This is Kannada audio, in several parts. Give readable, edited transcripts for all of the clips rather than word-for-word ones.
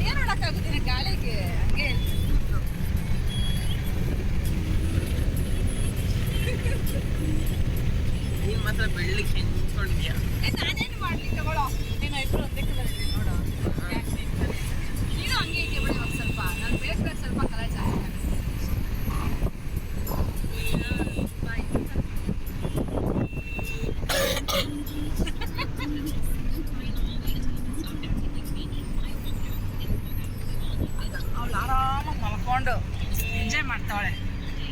ಏನು ಮಾಡೋಕ್ಕಾಗುತ್ತೆ ಗಾಳಿಗೆ ಹಂಗೆ ನೀನು ಮಾತ್ರ ಬೆಳ್ಳಿಗೆ ಹೆಂಚ್ಕೊಂಡಿದ್ಯಾ. ನಾನೇನು ಮಾಡ್ಲಿ ತಗೊಳ್ಳೋ, ನೀನು ಇಬ್ಬರು ಒಂದಕ್ಕೆ ಬರ್ತೀನಿ ನೋಡು. ನೀನು ಹಂಗೆ ಹೀಗೆ ಬಿಡಿ ಒಂದು ಸ್ವಲ್ಪ, ನಾನು ಬೇಕು ಸ್ವಲ್ಪ ಕಲರ್ ಜಾಸ್ತಿ ಅವಳು ಆರಾಮಾಗಿ ಮಲ್ಕೊಂಡು ಎಂಜಾಯ್ ಮಾಡ್ತಾವಳೆ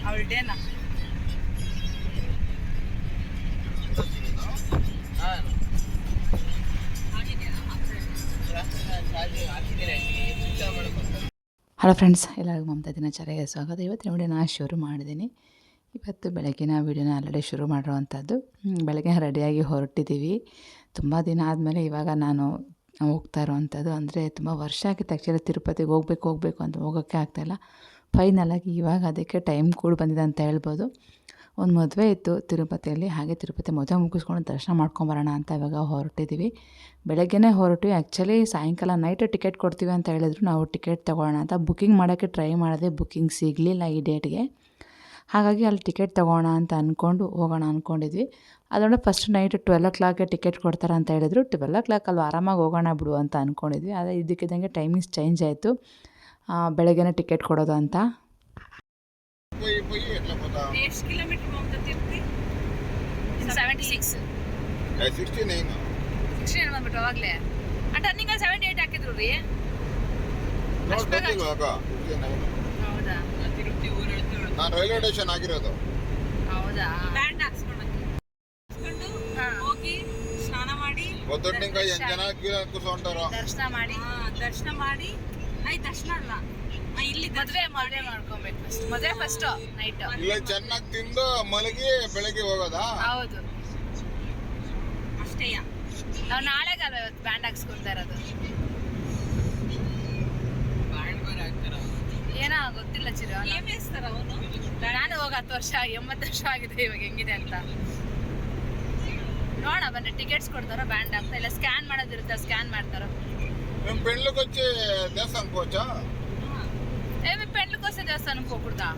ಅವಳ ಡೇನ. ಹಲೋ ಫ್ರೆಂಡ್ಸ್, ಎಲ್ಲರಿಗೂ ಮಮತಾ ದಿನಚರ್ಯೆಗೆ ಸ್ವಾಗತ. ಇವತ್ತಿನ ವಿಡಿಯೋ ನಾನು ಶುರು ಮಾಡಿದ್ದೀನಿ. ಇವತ್ತು ಬೆಳಗಿನ ವಿಡಿಯೋನ ಆಲ್ರೆಡಿ ಶುರು ಮಾಡಿರೋವಂಥದ್ದು. ಬೆಳಗ್ಗೆ ರೆಡಿಯಾಗಿ ಹೊರಟಿದ್ದೀವಿ. ತುಂಬ ದಿನ ಆದಮೇಲೆ ಇವಾಗ ನಾನು ಹೋಗ್ತಾ ಇರೋವಂಥದ್ದು. ಅಂದರೆ ತುಂಬ ವರ್ಷ ಆಗಿತ್ತು ಆ್ಯಕ್ಚುಲಿ ತಿರುಪತಿಗೆ ಹೋಗಬೇಕು ಅಂತ ಹೋಗೋಕ್ಕೆ ಆಗ್ತಾಯಿಲ್ಲ. ಫೈನಲಾಗಿ ಇವಾಗ ಅದಕ್ಕೆ ಟೈಮ್ ಕೂಡ ಬಂದಿದೆ ಅಂತ ಹೇಳ್ಬೋದು. ಒಂದು ಮದುವೆ ಇತ್ತು ತಿರುಪತಿಯಲ್ಲಿ, ಹಾಗೆ ತಿರುಪತಿ ಮದುವೆ ಮುಗಿಸ್ಕೊಂಡು ದರ್ಶನ ಮಾಡ್ಕೊಂಬರೋಣ ಅಂತ ಇವಾಗ ಹೊರಟಿದ್ದೀವಿ. ಬೆಳಗ್ಗೆನೇ ಹೊರಟು ಆ್ಯಕ್ಚುಲಿ ಸಾಯಂಕಾಲ ನೈಟ್ ಟಿಕೆಟ್ ಕೊಡ್ತೀವಿ ಅಂತ ಹೇಳಿದ್ರು. ನಾವು ಟಿಕೆಟ್ ತೊಗೊಳ್ಳೋಣ ಅಂತ ಬುಕ್ಕಿಂಗ್ ಮಾಡೋಕ್ಕೆ ಟ್ರೈ ಮಾಡಿದೆ, ಬುಕ್ಕಿಂಗ್ ಸಿಗಲಿಲ್ಲ ಈ ಡೇಟ್ಗೆ. ಹಾಗಾಗಿ ಅಲ್ಲಿ ಟಿಕೆಟ್ ತೊಗೊಳ್ಳೋಣ ಅಂತ ಅಂದ್ಕೊಂಡು ಹೋಗೋಣ ಅಂದ್ಕೊಂಡಿದ್ವಿ. ಅದೊಂದು ಫಸ್ಟ್ ನೈಟ್ 12 o'clockಗೆ ಟಿಕೆಟ್ ಕೊಡ್ತಾರೆ ಅಂತ ಹೇಳಿದ್ರು. 12 o'clock ಅಲ್ಲಿ ಆರಾಮಾಗಿ ಹೋಗೋಣ ಬಿಡು ಅಂತ ಅಂದ್ಕೊಂಡಿದ್ವಿ. ಆದರೆ ಇದಕ್ಕಿದ್ದಂಗೆ ಟೈಮಿಂಗ್ಸ್ ಚೇಂಜ್ ಆಯಿತು, ಬೆಳಗ್ಗೆನೇ ಟಿಕೆಟ್ ಕೊಡೋದು ಅಂತ. ಎಷ್ಟು ಕಿಲೋಮೀಟರ್ ಹೋಗ್ತಿರ್ತಿ? 76 69 ಬಂದ್ಬಿಟ್ಟು ಅವಾಗಲೇ ಟರ್ನಿಂಗ್ 78 ಹಾಕಿದ್ರು ರೀ. ಹೌದಾ? ನಾನು ರೈಲ್ವೆ ಸ್ಟೇಷನ್ ಆಗಿರೋದು. ಹೌದಾ? ಬ್ಯಾಂಡ್ ಹಾಕ್ಸ್ಕೊಂಡು ಹೋಗಿ ಸ್ನಾನ ಮಾಡಿ ಒದ್ದೊಡ್ಡಿನಕಾಯಿ ಜನ ಕೂತ್ಕೊಂಡಾರ ದರ್ಶನ ಮಾಡಿ ಆಯ್ತು. ದರ್ಶನ ಅಲ್ಲ, ಇಲ್ಲಿ ಮದುವೆ ಮಾಡ್ಕೊಬೇಕು. ಮದುವೆ ಫಸ್ಟ್ ನೈಟ್ ಇಲ್ಲ ಚೆನ್ನಾಗಿ ತಿಂದು ಮಲಗಿ ಬೆಳಗ್ಗೆ ಹೋಗೋದಾ? ಹೌದು, ಅಷ್ಟೇಯ. ನಾವು ನಾಳೆಗಲ್ವ ಇವತ್ತು ಬ್ಯಾಂಡ್ ಹಾಕ್ಸ್ಕೊಂತ ಇರೋದು. ಏನೋ ಗೊತ್ತಿಲ್ಲ ಚಿರು, ನಾನು ಹೋಗ 10 ವರ್ಷ 80 ವರ್ಷ ಆಗಿದೆ ಇವಾಗ ಹೆಂಗಿದೆ ಅಂತ. ನೋಡ ಬನ್ನಿ, ಟಿಕೆಟ್ಸ್ ಕೊಡ್ತಾರೋ ಬ್ಯಾಂಡ್ ಆಗ್ತಾ ಇಲ್ಲ, ಸ್ಕ್ಯಾನ್ ಮಾಡೋದಿರುತ್ತೆ, ಸ್ಕ್ಯಾನ್ ಮಾಡ್ತಾರೋ. మేము పెళ్ళికి వచ్చి దేవస్థానం పోవచ్చా? ఏమి పెళ్ళికి వస్తే దేవస్థానం పోకూడదా?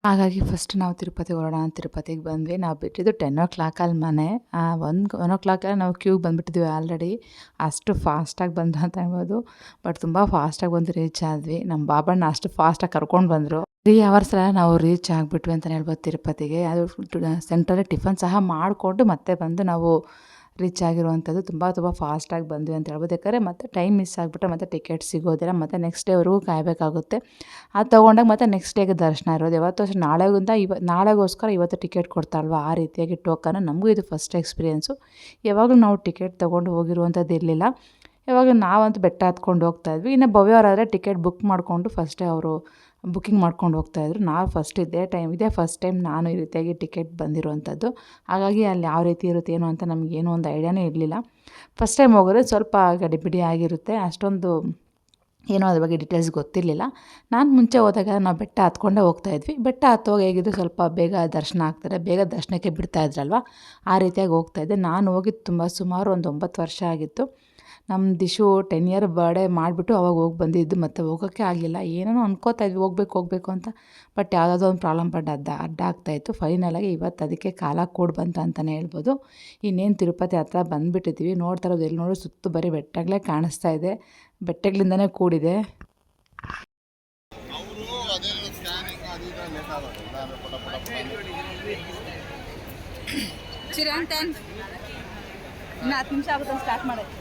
ಹಾಗಾಗಿ ಫಸ್ಟ್ ನಾವು ತಿರುಪತಿ ಹೊರಡೋಣ, ತಿರುಪತಿಗೆ ಬಂದ್ವಿ. ನಾವು ಬಿಟ್ಟಿದ್ದು 10 o'clock ಅಲ್ಲಿ ಮನೆ. 1 o'clock ನಾವು ಕ್ಯೂಗೆ ಬಂದುಬಿಟ್ಟಿದ್ವಿ ಆಲ್ರೆಡಿ. ಅಷ್ಟು ಫಾಸ್ಟಾಗಿ ಬಂದು ಅಂತ ಹೇಳ್ಬೋದು. ಬಟ್ ತುಂಬ ಫಾಸ್ಟಾಗಿ ಬಂದು ರೀಚ್ ಆದ್ವಿ. ನಮ್ಮ ಬಾಬಣ್ಣ ಅಷ್ಟು ಫಾಸ್ಟಾಗಿ ಕರ್ಕೊಂಡು ಬಂದರು. 3 hours ನಾವು ರೀಚ್ ಆಗಿಬಿಟ್ವಿ ಅಂತಲೇ ಹೇಳ್ಬೋದು ತಿರುಪತಿಗೆ. ಅದು ಸೆಂಟ್ರಲ್ಲಿ ಟಿಫನ್ ಸಹ ಮಾಡಿಕೊಂಡು ಮತ್ತೆ ಬಂದು ನಾವು ರೀಚ್ ಆಗಿರುವಂಥದ್ದು. ತುಂಬ ಫಾಸ್ಟಾಗಿ ಬಂದ್ವಿ ಅಂತ ಹೇಳ್ಬೋದು. ಯಾಕಂದರೆ ಮತ್ತೆ ಟೈಮ್ ಮಿಸ್ ಆಗಿಬಿಟ್ರೆ ಮತ್ತೆ ಟಿಕೆಟ್ ಸಿಗೋದಿಲ್ಲ, ಮತ್ತು ನೆಕ್ಸ್ಟ್ ಡೇವರೆಗೂ ಕಾಯಬೇಕಾಗುತ್ತೆ. ಅದು ತೊಗೊಂಡಾಗ ಮತ್ತೆ ನೆಕ್ಸ್ಟ್ ಡೇಗೆ ದರ್ಶನ ಇರೋದು. ಯಾವತ್ತೂ ಅಷ್ಟೇ ನಾಳೆಗೋಸ್ಕರ ಇವತ್ತು ಟಿಕೆಟ್ ಕೊಡ್ತಾರಲ್ವ, ಆ ರೀತಿಯಾಗಿ ಟೋಕನ್. ನಮಗೂ ಇದು ಫಸ್ಟ್ ಎಕ್ಸ್ಪೀರಿಯೆನ್ಸು. ಯಾವಾಗಲೂ ನಾವು ಟಿಕೆಟ್ ತೊಗೊಂಡು ಹೋಗಿರುವಂಥದ್ದು ಇರಲಿಲ್ಲ. ಯಾವಾಗ ನಾವಂತೂ ಬೆಟ್ಟ ಹತ್ಕೊಂಡು ಹೋಗ್ತಾಯಿದ್ವಿ. ಇನ್ನು ಭವ್ಯವರಾದರೆ ಟಿಕೆಟ್ ಬುಕ್ ಮಾಡಿಕೊಂಡು ಫಸ್ಟೇ ಅವರು ಬುಕ್ಕಿಂಗ್ ಮಾಡ್ಕೊಂಡು ಹೋಗ್ತಾಯಿದ್ರು. ನಾವು ಫಸ್ಟ್ ಇದೇ ಫಸ್ಟ್ ಟೈಮ್ ನಾನು ಈ ರೀತಿಯಾಗಿ ಟಿಕೆಟ್ ಬಂದಿರುವಂಥದ್ದು. ಹಾಗಾಗಿ ಅಲ್ಲಿ ಯಾವ ರೀತಿ ಇರುತ್ತೆ ಏನು ಅಂತ ನಮಗೇನೋ ಒಂದು ಐಡಿಯಾನೇ ಇರಲಿಲ್ಲ. ಫಸ್ಟ್ ಟೈಮ್ ಹೋಗೋದ್ರೆ ಸ್ವಲ್ಪ ಗಡಿಬಿಡಿ ಆಗಿರುತ್ತೆ, ಅಷ್ಟೊಂದು ಏನೋ ಅದ್ರ ಬಗ್ಗೆ ಡೀಟೇಲ್ಸ್ ಗೊತ್ತಿರಲಿಲ್ಲ. ನಾನು ಮುಂಚೆ ಹೋದಾಗ ನಾವು ಬೆಟ್ಟ ಹತ್ಕೊಂಡೇ ಹೋಗ್ತಾಯಿದ್ವಿ. ಬೆಟ್ಟ ಹತ್ತೋಗಿ ಹೇಗಿದ್ದು ಸ್ವಲ್ಪ ಬೇಗ ದರ್ಶನ ಆಗ್ತಾರೆ, ಬೇಗ ದರ್ಶನಕ್ಕೆ ಬಿಡ್ತಾಯಿದ್ರಲ್ವ, ಆ ರೀತಿಯಾಗಿ ಹೋಗ್ತಾಯಿದ್ದೆ. ನಾನು ಹೋಗಿದ್ದು ಸುಮಾರು ಒಂದು 9 ವರ್ಷ ಆಗಿತ್ತು. ನಮ್ಮ ದಿಶು 10 year ಬರ್ಡೇ ಮಾಡಿಬಿಟ್ಟು ಅವಾಗ ಹೋಗಿ ಬಂದಿದ್ದು, ಮತ್ತು ಹೋಗೋಕ್ಕೆ ಆಗಲಿಲ್ಲ. ಏನೇನೋ ಅನ್ಕೋತಾಯಿದ್ವಿ ಹೋಗಬೇಕು ಅಂತ. ಬಟ್ ಯಾವುದಾದ್ರೂ ಒಂದು ಪ್ರಾಬ್ಲಮ್ ಅಡ್ಡ ಆಗ್ತಾಯಿತ್ತು. ಫೈನಲಾಗಿ ಇವತ್ತು ಅದಕ್ಕೆ ಕಾಲ ಕೂಡ್ ಬಂತು ಅಂತಲೇ ಹೇಳ್ಬೋದು. ಇನ್ನೇನು ತಿರುಪತಿ ಹತ್ರ ಬಂದುಬಿಟ್ಟಿದ್ದೀವಿ. ನೋಡ್ತಾ ಇರೋದು ಎಲ್ಲಿ ನೋಡೋ ಸುತ್ತು ಬರೀ ಬೆಟ್ಟಗಳೇ ಕಾಣಿಸ್ತಾ ಇದೆ, ಬೆಟ್ಟಗಳಿಂದನೇ ಕೂಡಿದೆ. ಇನ್ನು 10 ನಿಮಿಷ ಆಗುತ್ತೆ ಸ್ಟಾರ್ಟ್ ಮಾಡೋದು.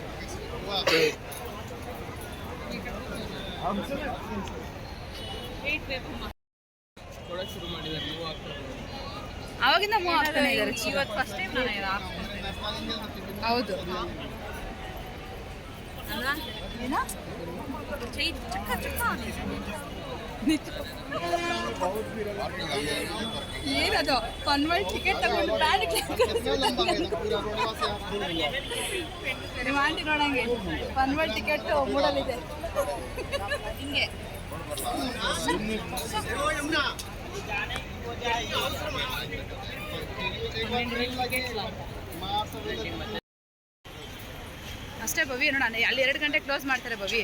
ಅವಾಗಿಂದ ಮೂವ್ ಆಗ್ತಾನೆ ಇದ್ದಾರೆ. ಇವತ್ತು ಫಸ್ಟ್ ಟೈಮ್ ನಾನು ಹೌದು ಏನದು ಕನ್ವರ್ಟ್ ಟಿಕೆಟ್ ತಗೊಂಡು ನೀವು ಆಂಟಿ ನೋಡಂಗೆ ಕನ್ವರ್ಟ್ ಟಿಕೆಟ್ ಮೂಡಲಿದೆ ಹಿಂಗೆ. ಅಷ್ಟೇ ಭವಿ ನೋಡ, ಅಲ್ಲಿ 2 ಗಂಟೆ ಕ್ಲೋಸ್ ಮಾಡ್ತಾರೆ ಭವಿ,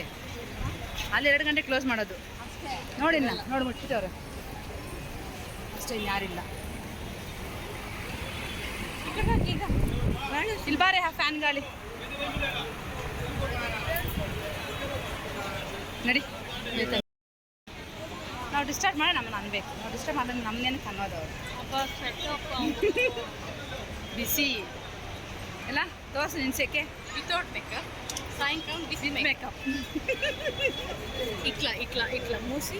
ಅಲ್ಲಿ 2 ಗಂಟೆ ಕ್ಲೋಸ್ ಮಾಡೋದು ನೋಡಿಲ್ಲ, ನೋಡಿ ಮುಟ್ಬಿಟ್ಟವ್ರೆ ಅಷ್ಟೇ, ಯಾರಿಲ್ಲ. ಇಲ್ಲಿ ಬಾರೆ ಫ್ಯಾನ್ ಗಾಳಿ ನಡಿ. ನಾವು ಡಿಸ್ಟರ್ಬ್ ಮಾಡಿ ನಮ್ಮನ್ನು ಅನ್ಬೇಕು, ನಾವು ಡಿಸ್ಟರ್ಬ್ ಮಾಡಿದ್ರೆ ನಮ್ಮನ್ನೇನಕ್ಕೆ ಅನ್ನೋದು ಅವರು. ಬಿಸಿ ಎಲ್ಲ ತೋರಿಸು ನಿನ್ಸಕ್ಕೆ ವಿತೌಟ್ ಮೇಕಪ್ ಸಾಯಂಕಾಲ ಬಿಸಿ ಮೇಕಪ್ ಇಕ್ಲ ಮೂಸಿ.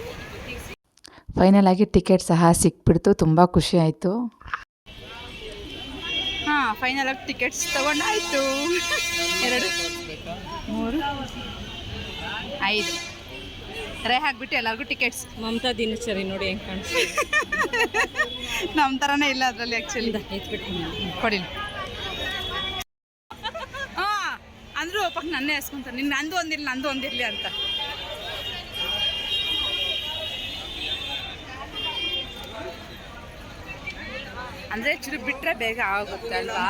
ಫೈನಲ್ ಆಗಿ ಟಿಕೆಟ್ ಸಹ ಸಿಕ್ಬಿಡ್ತು, ತುಂಬ ಖುಷಿ ಆಯಿತು. ಹಾಂ, ಫೈನಲ್ ಆಗಿ ಟಿಕೆಟ್ಸ್ ತೊಗೊಂಡಾಯಿತು. 2 3 5 ರೇ ಹಾಕ್ಬಿಟ್ಟು ಎಲ್ಲರಿಗೂ ಟಿಕೆಟ್ಸ್. ಮಮತಾ ದಿನಚರಿ ನೋಡಿ ಹೆಂಗೆ ಕಾಣಿಸ್ತು. ನಮ್ಮ ಥರನೇ ಇಲ್ಲ ಅದರಲ್ಲಿ ಆ್ಯಕ್ಚುಲಿ. ಕೊಡಿ. ಹಾಂ ಅಂದರೂ ಒಪ್ಪಕ್ಕೆ ನನ್ನೇ ಎಸ್ಕೊಂತಾರೆ, ನಿನ್ನ ನಂದು ಒಂದಿರಲಿ ಅಂತ. ಅಂದರೆ ಚುರು ಬಿಟ್ಟರೆ ಬೇಗ ಆಗುತ್ತೆ ಅಲ್ವಾ.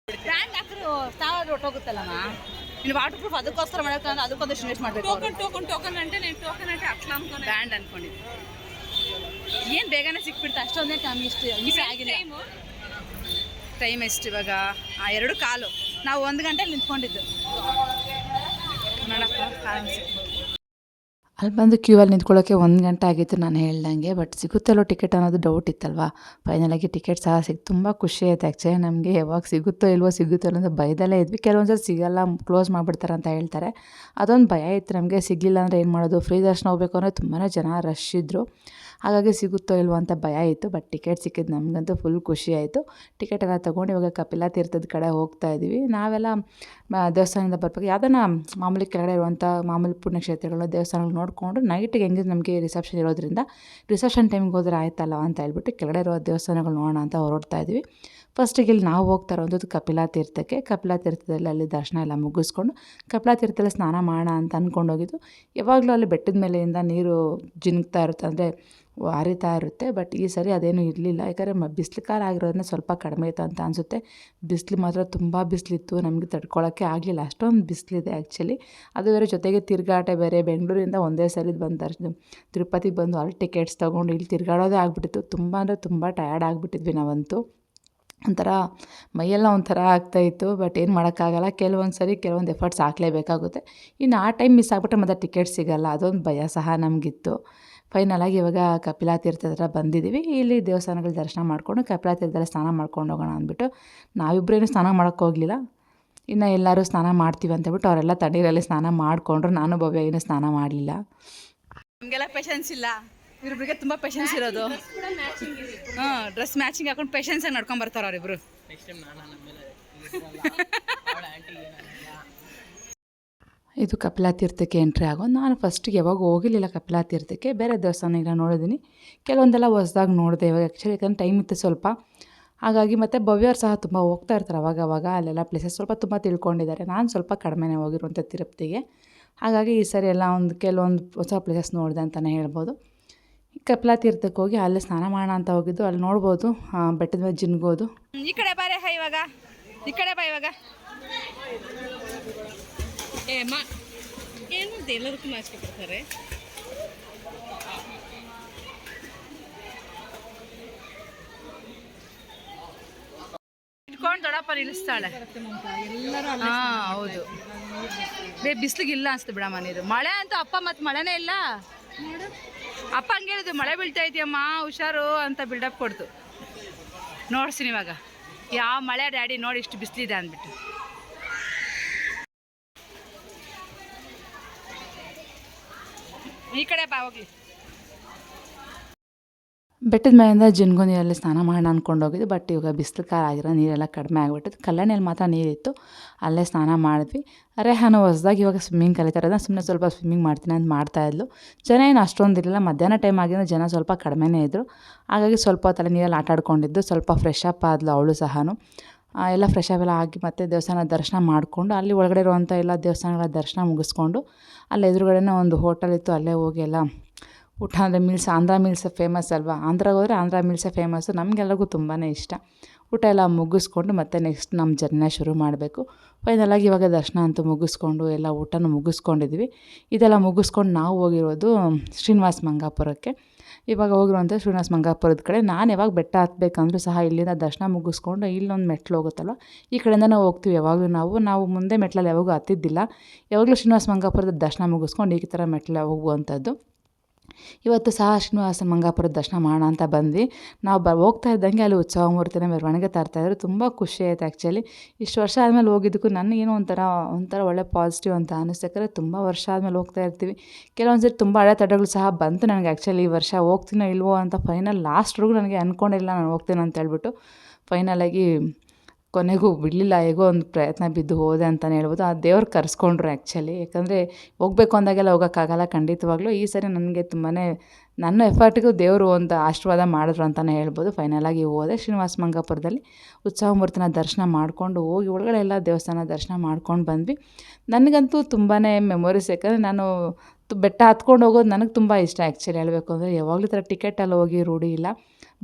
ಬ್ರ್ಯಾಂಡ್ ಹಾಕಿದ್ರು ಸಾವಿರ ಹೊಟ್ಟೋಗುತ್ತಲ್ಲಮ್ಮ. ನೀನು ವಾಟರ್ ಪ್ರೂಫ್ ಅದಕ್ಕೋಸ್ಕರ ಮಾಡೋಕ್ಕಂದ್ರೆ ಅದಕ್ಕೊಂದಷ್ಟು ಇನ್ವೆಸ್ಟ್ ಮಾಡಬೇಕು. ಟೋಕನ್ ಅಂದ್ರೆ ಅಕ್ಲ ಅನ್ಕೊಂಡು ಬ್ರ್ಯಾಂಡ್ ಅನ್ಕೊಂಡಿದ್ದು ಏನು ಬೇಗನೆ ಸಿಕ್ಬಿಡ್ತು, ಅಷ್ಟೊಂದೇ ನಮ್ಗೆ ಇಷ್ಟು ಈಸಿ ಆಗಿಲ್ಲ. ಟೈಮ್ ಎಷ್ಟು ಇವಾಗ? 2:15. ನಾವು 1 ಗಂಟೆಲಿ ನಿಂತ್ಕೊಂಡಿದ್ದು ನೋಡಪ್ಪ. ಅಲ್ಲಿ ಬಂದು ಕ್ಯೂ ಅಲ್ಲಿ ನಿಂತ್ಕೊಳ್ಳೋಕ್ಕೆ 1 ಗಂಟೆ ಆಗಿತ್ತು ನಾನು ಹೇಳ್ದಂಗೆ. ಬಟ್ ಸಿಗುತ್ತಲ್ಲೋ ಟಿಕೆಟ್ ಅನ್ನೋದು ಡೌಟ್ ಇತ್ತಲ್ವ. ಫೈನಲಾಗಿ ಟಿಕೆಟ್ ಸಹ ತುಂಬ ಖುಷಿ ಆಯ್ತು. ಆ್ಯಕ್ಚುಲಿ ನಮಗೆ ಯಾವಾಗ ಸಿಗುತ್ತೋ ಇಲ್ವೋ ಅಂತ ಭಯದಲ್ಲೇ ಇದ್ವಿ. ಕೆಲವೊಂದು ಸಲ ಸಿಗಲ್ಲ, ಕ್ಲೋಸ್ ಮಾಡಿಬಿಡ್ತಾರೆ ಅಂತ ಹೇಳ್ತಾರೆ. ಅದೊಂದು ಭಯ ಇತ್ತು ನಮಗೆ. ಸಿಗಲಿಲ್ಲ ಅಂದರೆ ಏನು ಮಾಡೋದು? ಫ್ರೀ ದರ್ಶನ ಹೋಗಬೇಕು ಅಂದರೆ ತುಂಬಾ ಜನ ರಶ್ ಇದ್ದರು. ಹಾಗಾಗಿ ಸಿಗುತ್ತೋ ಇಲ್ವೋ ಅಂತ ಭಯ ಇತ್ತು. ಬಟ್ ಟಿಕೆಟ್ ಸಿಕ್ಕಿದ್ದು ನಮಗಂತೂ ಫುಲ್ ಖುಷಿ ಆಯಿತು. ಟಿಕೆಟ್ ಎಲ್ಲ ತೊಗೊಂಡು ಇವಾಗ ಕಪಿಲಾ ತೀರ್ಥದ ಕಡೆ ಹೋಗ್ತಾ ಇದ್ದೀವಿ. ನಾವೆಲ್ಲ ದೇವಸ್ಥಾನದಿಂದ ಬರ್ಬೇಕು, ಯಾವುದನ್ನ ಮಾಮೂಲಿ ಕೆಳಗಡೆ ಇರುವಂಥ ಮಾಮೂಲಿ ಪುಣ್ಯಕ್ಷೇತ್ರಗಳು ದೇವಸ್ಥಾನಗಳು ನೋಡಿಕೊಂಡು ನೈಟಿಗೆ ಹೆಂಗೆ ನಮಗೆ ರಿಸೆಪ್ಷನ್ ಇರೋದ್ರಿಂದ ರಿಸೆಪ್ಷನ್ ಟೈಮಿಗೆ ಹೋದ್ರೆ ಆಯ್ತಲ್ಲ ಅಂತ ಹೇಳ್ಬಿಟ್ಟು ಕೆಳಗಡೆ ಇರೋ ದೇವಸ್ಥಾನಗಳು ನೋಡೋಣ ಅಂತ ಹೊರಡ್ತಾ ಇದ್ವಿ. ಫಸ್ಟಿಗೆ ಇಲ್ಲಿ ನಾವು ಹೋಗ್ತಾ ಇರೋದು ಕಪಿಲಾ ತೀರ್ಥಕ್ಕೆ. ಕಪಿಲಾ ತೀರ್ಥದಲ್ಲಿ ಅಲ್ಲಿ ದರ್ಶನ ಎಲ್ಲ ಮುಗಿಸ್ಕೊಂಡು ಕಪಿಲಾ ತೀರ್ಥದಲ್ಲಿ ಸ್ನಾನ ಮಾಡೋಣ ಅಂತ ಅಂದ್ಕೊಂಡೋಗಿದ್ದು. ಯಾವಾಗಲೂ ಅಲ್ಲಿ ಬೆಟ್ಟದ ಮೇಲೆಯಿಂದ ನೀರು ಜಿನುಗ್ತಾ ಇರುತ್ತೆ, ಅಂದರೆ ಹರಿತಾ ಇರುತ್ತೆ. ಬಟ್ ಈ ಸರಿ ಅದೇನೂ ಇರಲಿಲ್ಲ, ಯಾಕಂದರೆ ಬಿಸಿಲು ಕಾಲ ಆಗಿರೋದನ್ನ ಸ್ವಲ್ಪ ಕಡಿಮೆ ಇತ್ತು ಅಂತ ಅನಿಸುತ್ತೆ. ಬಿಸಿಲು ಮಾತ್ರ ತುಂಬ ಬಿಸಿಲಿತ್ತು, ನಮಗೆ ತಡ್ಕೊಳ್ಳೋಕ್ಕೆ ಆಗಲಿಲ್ಲ, ಅಷ್ಟೊಂದು ಬಿಸಿಲಿದೆ ಆ್ಯಕ್ಚುಲಿ. ಅದು ಬೇರೆ ಜೊತೆಗೆ ತಿರುಗಾಟ ಬೇರೆ. ಬೆಂಗಳೂರಿಂದ ಒಂದೇ ಸಲ ಬಂದು ತಿರುಪತಿಗೆ ಬಂದು ಅಲ್ಲಿ ಟಿಕೆಟ್ಸ್ ತೊಗೊಂಡು ಇಲ್ಲಿ ತಿರುಗಾಡೋದೇ ಆಗಿಬಿಟ್ಟಿತ್ತು. ತುಂಬ ಅಂದರೆ ತುಂಬ ಟಯರ್ಡ್ ಆಗಿಬಿಟ್ಟಿದ್ವಿ ನಾವಂತೂ. ಒಂಥರ ಮೈಯೆಲ್ಲ ಒಂಥರ ಆಗ್ತಾಯಿತ್ತು. ಬಟ್ ಏನು ಮಾಡೋಕ್ಕಾಗಲ್ಲ, ಕೆಲವೊಂದು ಎಫರ್ಟ್ಸ್ ಹಾಕಲೇಬೇಕಾಗುತ್ತೆ. ಇನ್ನು ಆ ಟೈಮ್ ಮಿಸ್ ಆಗಿಬಿಟ್ರೆ ಮತ್ತೆ ಟಿಕೆಟ್ ಸಿಗೋಲ್ಲ, ಅದೊಂದು ಭಯ ಸಹ ನಮಗಿತ್ತು. ಫೈನಲಾಗಿ ಇವಾಗ ಕಪಿಲಾ ತೀರ್ಥದ ಹತ್ರ ಬಂದಿದ್ದೀವಿ. ಇಲ್ಲಿ ದೇವಸ್ಥಾನಗಳ ದರ್ಶನ ಮಾಡಿಕೊಂಡು ಕಪಿಲಾ ತೀರ್ಥದಲ್ಲಿ ಸ್ನಾನ ಮಾಡ್ಕೊಂಡು ಹೋಗೋಣ ಅಂದ್ಬಿಟ್ಟು ನಾವಿಬ್ಬರೇನು ಸ್ನಾನ ಮಾಡೋಕ್ಕೆ ಹೋಗಲಿಲ್ಲ. ಇನ್ನು ಎಲ್ಲರೂ ಸ್ನಾನ ಮಾಡ್ತೀವಿ ಅಂತೇಳ್ಬಿಟ್ಟು ಅವರೆಲ್ಲ ತಣ್ಣೀರಲ್ಲಿ ಸ್ನಾನ ಮಾಡಿಕೊಂಡ್ರು. ನಾನು ಭವ್ಯ ಏನು ಸ್ನಾನ ಮಾಡಲಿಲ್ಲ. ನಮಗೆಲ್ಲ ಪೇಷನ್ಸ್ ಇಲ್ಲ, ಇವ್ರಿಬ್ರಿಗೆ ತುಂಬ ಪೇಷನ್ಸ್ ಇರೋದು. ಹಾಂ, ಡ್ರೆಸ್ ಮ್ಯಾಚಿಂಗ್ ಹಾಕೊಂಡು ಪೇಷನ್ಸಾಗಿ ನಡ್ಕೊಂಡು ಬರ್ತಾರೆ ಅವರಿಬ್ರು. ಇದು ಕಪಿಲಾ ತೀರ್ಥಕ್ಕೆ ಎಂಟ್ರಿ ಆಗೋದು. ನಾನು ಫಸ್ಟಿಗೆ ಯಾವಾಗ ಹೋಗಿರಲಿಲ್ಲ ಕಪಿಲಾ ತೀರ್ಥಕ್ಕೆ, ಬೇರೆ ದೇವಸ್ಥಾನ ನೋಡಿದ್ದೀನಿ, ಕೆಲವೊಂದೆಲ್ಲ ಹೊಸ್ದಾಗಿ ನೋಡಿದೆ ಇವಾಗ ಆ್ಯಕ್ಚುಲಿ. ಯಾಕಂದರೆ ಟೈಮ್ ಇತ್ತು ಸ್ವಲ್ಪ, ಹಾಗಾಗಿ. ಮತ್ತು ಭವ್ಯರು ಸಹ ತುಂಬ ಹೋಗ್ತಾ ಇರ್ತಾರೆ ಅವಾಗವಾಗ, ಅಲ್ಲೆಲ್ಲ ಪ್ಲೇಸಸ್ ಸ್ವಲ್ಪ ತುಂಬ ತಿಳ್ಕೊಂಡಿದ್ದಾರೆ. ನಾನು ಸ್ವಲ್ಪ ಕಡಿಮೆನೇ ಹೋಗಿರುವಂಥ ತಿರುಪತಿಗೆ, ಹಾಗಾಗಿ ಈ ಸರಿ ಎಲ್ಲ ಕೆಲವೊಂದು ಹೊಸ ಪ್ಲೇಸಸ್ ನೋಡಿದೆ ಅಂತಲೇ ಹೇಳ್ಬೋದು. ಕಪಿಲಾ ತೀರ್ಥಕ್ಕೆ ಹೋಗಿ ಅಲ್ಲಿ ಸ್ನಾನ ಮಾಡೋಣ ಅಂತ ಹೋಗಿದ್ದು. ಅಲ್ಲಿ ನೋಡ್ಬೋದು ಬೆಟ್ಟದ ಮೇಲೆ ಜಿನ್ಗೋದು. ಈ ಕಡೆ ಬಾರೆ ಇವಾಗ, ಈ ಕಡೆ ಬಾ ಇವಾಗ. ಏನು ಎಲ್ಲದಕ್ಕೂ ನಾಚಿಕೆ ಪಡ್ತಾರೆ. ಇಟ್ಕೊಂಡು ದೊಡ್ಡಪ್ಪ ನಿಲ್ಲಿಸ್ತಾಳೆ. ಹಾಂ ಹೌದು, ಬಿಸಿಲಿಗಿಲ್ಲ ಅನಿಸ್ತು ಬಿಡಮ್ಮ ನೀರು. ಮಳೆ ಅಂತೂ ಅಪ್ಪ ಮತ್ತು ಮಳೆನೇ ಇಲ್ಲ. ಅಪ್ಪ ಹಂಗೆ ಹೇಳಿದ್ರು, ಮಳೆ ಬೀಳ್ತಾ ಇದೆಯಮ್ಮ ಹುಷಾರು ಅಂತ ಬಿಲ್ಡಪ್ ಕೊಡ್ತು. ನೋಡ್ತೀನಿ ಇವಾಗ ಯಾವ ಮಳೆ ಡ್ಯಾಡಿ ನೋಡಿ ಇಷ್ಟು ಬಿಸಿಲಿದೆ ಅಂದ್ಬಿಟ್ಟು. ಈ ಕಡೆ ಬಾ ಹೋಗ್ಲಿ. ಬೆಟ್ಟದ ಮೇಲಿಂದ ಜಿನ್ಗೋ ನೀರಲ್ಲಿ ಸ್ನಾನ ಮಾಡೋಣ ಅಂದ್ಕೊಂಡು ಹೋಗಿದ್ದು. ಬಟ್ ಇವಾಗ ಬಿಸಿಲು ಕಾಲ ಆಗಿರೋ ನೀರೆಲ್ಲ ಕಡಿಮೆ ಆಗಿಬಿಟ್ಟಿತ್ತು. ಕಲ್ಲಣ್ಣೆಯಲ್ಲಿ ಮಾತ್ರ ನೀರಿತ್ತು, ಅಲ್ಲೇ ಸ್ನಾನ ಮಾಡಿದ್ವಿ. ರೇಹಾನು ಹೊಸ್ದಾಗಿ ಇವಾಗ ಸ್ವಿಮ್ಮಿಂಗ್ ಕಲಿತಾರೆ, ಅದನ್ನು ಸುಮ್ಮನೆ ಸ್ವಲ್ಪ ಸ್ವಿಮ್ಮಿಂಗ್ ಮಾಡ್ತೀನಿ ಅಂತ ಮಾಡ್ತಾಯಿದ್ಲು. ಜನ ಏನು ಅಷ್ಟೊಂದು ಇರಲಿಲ್ಲ, ಮಧ್ಯಾಹ್ನ ಟೈಮ್ ಆಗಿರೋ ಜನ ಸ್ವಲ್ಪ ಕಡಿಮೆನೇ ಇದ್ದರು. ಹಾಗಾಗಿ ಸ್ವಲ್ಪ ಹೊತ್ತಲ್ಲಿ ನೀರಲ್ಲಿ ಆಟ ಆಡ್ಕೊಂಡಿದ್ದು. ಸ್ವಲ್ಪ ಫ್ರೆಶ್ ಅಪ್ ಆದಳು ಅವಳು ಸಹ. ಎಲ್ಲ ಫ್ರೆಶ್ ಅಪ್ ಎಲ್ಲ ಆಗಿ ಮತ್ತು ದೇವಸ್ಥಾನ ದರ್ಶನ ಮಾಡಿಕೊಂಡು ಅಲ್ಲಿ ಒಳಗಡೆ ಇರುವಂಥ ಎಲ್ಲ ದೇವಸ್ಥಾನಗಳ ದರ್ಶನ ಮುಗಿಸ್ಕೊಂಡು ಅಲ್ಲಿ ಎದುರುಗಡೆನೇ ಒಂದು ಹೋಟೆಲ್ ಇತ್ತು, ಅಲ್ಲೇ ಹೋಗಿ ಎಲ್ಲ ಊಟ ಅಂದರೆ ಮೀಲ್ಸ್ ಆಂಧ್ರ ಮೀಲ್ಸ್ ಫೇಮಸ್ ಅಲ್ವಾ, ಆಂಧ್ರಾಗೆ ಹೋದರೆ ಆಂಧ್ರ ಮೀಲ್ಸೇ ಫೇಮಸ್ಸು. ನಮಗೆಲ್ಲರಿಗೂ ತುಂಬಾ ಇಷ್ಟ. ಊಟ ಎಲ್ಲ ಮುಗಿಸ್ಕೊಂಡು ಮತ್ತೆ ನೆಕ್ಸ್ಟ್ ನಮ್ಮ ಜರ್ನಿನ ಶುರು ಮಾಡಬೇಕು. ಫೈನಲಾಗಿ ಇವಾಗ ದರ್ಶನ ಅಂತೂ ಮುಗಿಸ್ಕೊಂಡು ಎಲ್ಲ ಊಟನೂ ಮುಗಿಸ್ಕೊಂಡಿದ್ವಿ. ಇದೆಲ್ಲ ಮುಗಿಸ್ಕೊಂಡು ನಾವು ಹೋಗಿರೋದು ಶ್ರೀನಿವಾಸ ಮಂಗಾಪುರಕ್ಕೆ. ಇವಾಗ ಹೋಗಿರುವಂಥ ಶ್ರೀನಿವಾಸ ಮಂಗಾಪುರದ ಕಡೆ ನಾನು ಯಾವಾಗ ಬೆಟ್ಟ ಹತ್ತಬೇಕಂದ್ರೂ ಸಹ ಇಲ್ಲಿಂದ ದರ್ಶನ ಮುಗಿಸ್ಕೊಂಡು ಇಲ್ಲೊಂದು ಮೆಟ್ಲು ಹೋಗುತ್ತಲ್ಲ, ಈ ಕಡೆಯಿಂದನೇ ಹೋಗ್ತೀವಿ ಯಾವಾಗಲೂ ನಾವು ಮುಂದೆ ಮೆಟ್ಲಲ್ಲಿ ಯಾವಾಗೂ ಹತ್ತಿದ್ದಿಲ್ಲ. ಯಾವಾಗಲೂ ಶ್ರೀನಿವಾಸ ಮಂಗಾಪುರದ ದರ್ಶನ ಮುಗಿಸ್ಕೊಂಡು ಈ ಥರ ಮೆಟ್ಲು ಹೋಗುವಂಥದ್ದು. ಇವತ್ತು ಸಹ ಶ್ರೀನಿವಾಸ ಮಂಗಾಪುರದ ದರ್ಶನ ಮಾಡೋಣ ಅಂತ ಬಂದ್ವಿ. ನಾವು ಹೋಗ್ತಾ ಇದ್ದಂಗೆ ಅಲ್ಲಿ ಉತ್ಸವ ಮೂರ್ತಿನ ಮೆರವಣಿಗೆ ತರ್ತಾಯಿದ್ರು. ತುಂಬ ಖುಷಿ ಆಯಿತು ಆ್ಯಕ್ಚುಲಿ. ಇಷ್ಟು ವರ್ಷ ಆದಮೇಲೆ ಹೋಗಿದ್ದಕ್ಕೂ ನನಗೇನೋ ಒಂಥರ ಒಳ್ಳೆ ಪಾಸಿಟಿವ್ ಅಂತ ಅನ್ನಿಸ್ತು. ಯಾಕಂದರೆ ತುಂಬ ವರ್ಷ ಆದಮೇಲೆ ಹೋಗ್ತಾ ಇರ್ತೀವಿ. ಕೆಲವೊಂದು ಸರಿ ತುಂಬ ಅಡೆತಡೆಗಳು ಸಹ ಬಂತು ನನಗೆ ಆ್ಯಕ್ಚುಲಿ. ಈ ವರ್ಷ ಹೋಗ್ತೀನೋ ಇಲ್ವೋ ಅಂತ ಫೈನಲ್ ಲಾಸ್ಟ್ವರೆಗೂ ನನಗೆ ಅಂದ್ಕೊಂಡಿಲ್ಲ ನಾನು ಹೋಗ್ತೀನಿ ಅಂತ ಹೇಳ್ಬಿಟ್ಟು. ಫೈನಲಾಗಿ ಕೊನೆಗೂ ಬಿಡಲಿಲ್ಲ, ಹೇಗೋ ಒಂದು ಪ್ರಯತ್ನ ಬಿದ್ದು ಹೋದೆ ಅಂತಲೇ ಹೇಳ್ಬೋದು. ಆ ದೇವ್ರು ಕರೆಸ್ಕೊಂಡ್ರು ಆ್ಯಕ್ಚುಲಿ. ಯಾಕಂದರೆ ಹೋಗಬೇಕು ಅಂದಾಗೆಲ್ಲ ಹೋಗೋಕ್ಕಾಗಲ್ಲ ಖಂಡಿತವಾಗ್ಲೂ. ಈ ಸರಿ ನನಗೆ ತುಂಬಾ ನನ್ನ ಎಫರ್ಟಿಗೂ ದೇವರು ಒಂದು ಆಶೀರ್ವಾದ ಮಾಡಿದ್ರು ಅಂತಲೇ ಹೇಳ್ಬೋದು. ಫೈನಲಾಗಿ ಹೋದೆ ಶ್ರೀನಿವಾಸ ಮಂಗಾಪುರದಲ್ಲಿ ಉತ್ಸವ ಮೂರ್ತಿನ ದರ್ಶನ ಮಾಡಿಕೊಂಡು ಹೋಗಿ ಒಳಗಡೆ ಎಲ್ಲ ದೇವಸ್ಥಾನ ದರ್ಶನ ಮಾಡ್ಕೊಂಡು ಬಂದ್ವಿ. ನನಗಂತೂ ತುಂಬಾ ಮೆಮೊರೀಸ್. ಯಾಕಂದರೆ ನಾನು ಬೆಟ್ಟ ಹತ್ಕೊಂಡು ಹೋಗೋದು ನನಗೆ ತುಂಬ ಇಷ್ಟ ಆ್ಯಕ್ಚುಲಿ ಹೇಳಬೇಕು ಅಂದರೆ. ಯಾವಾಗಲೂ ಥರ ಟಿಕೆಟಲ್ಲಿ ಹೋಗಿ ರೂಢಿ ಇಲ್ಲ.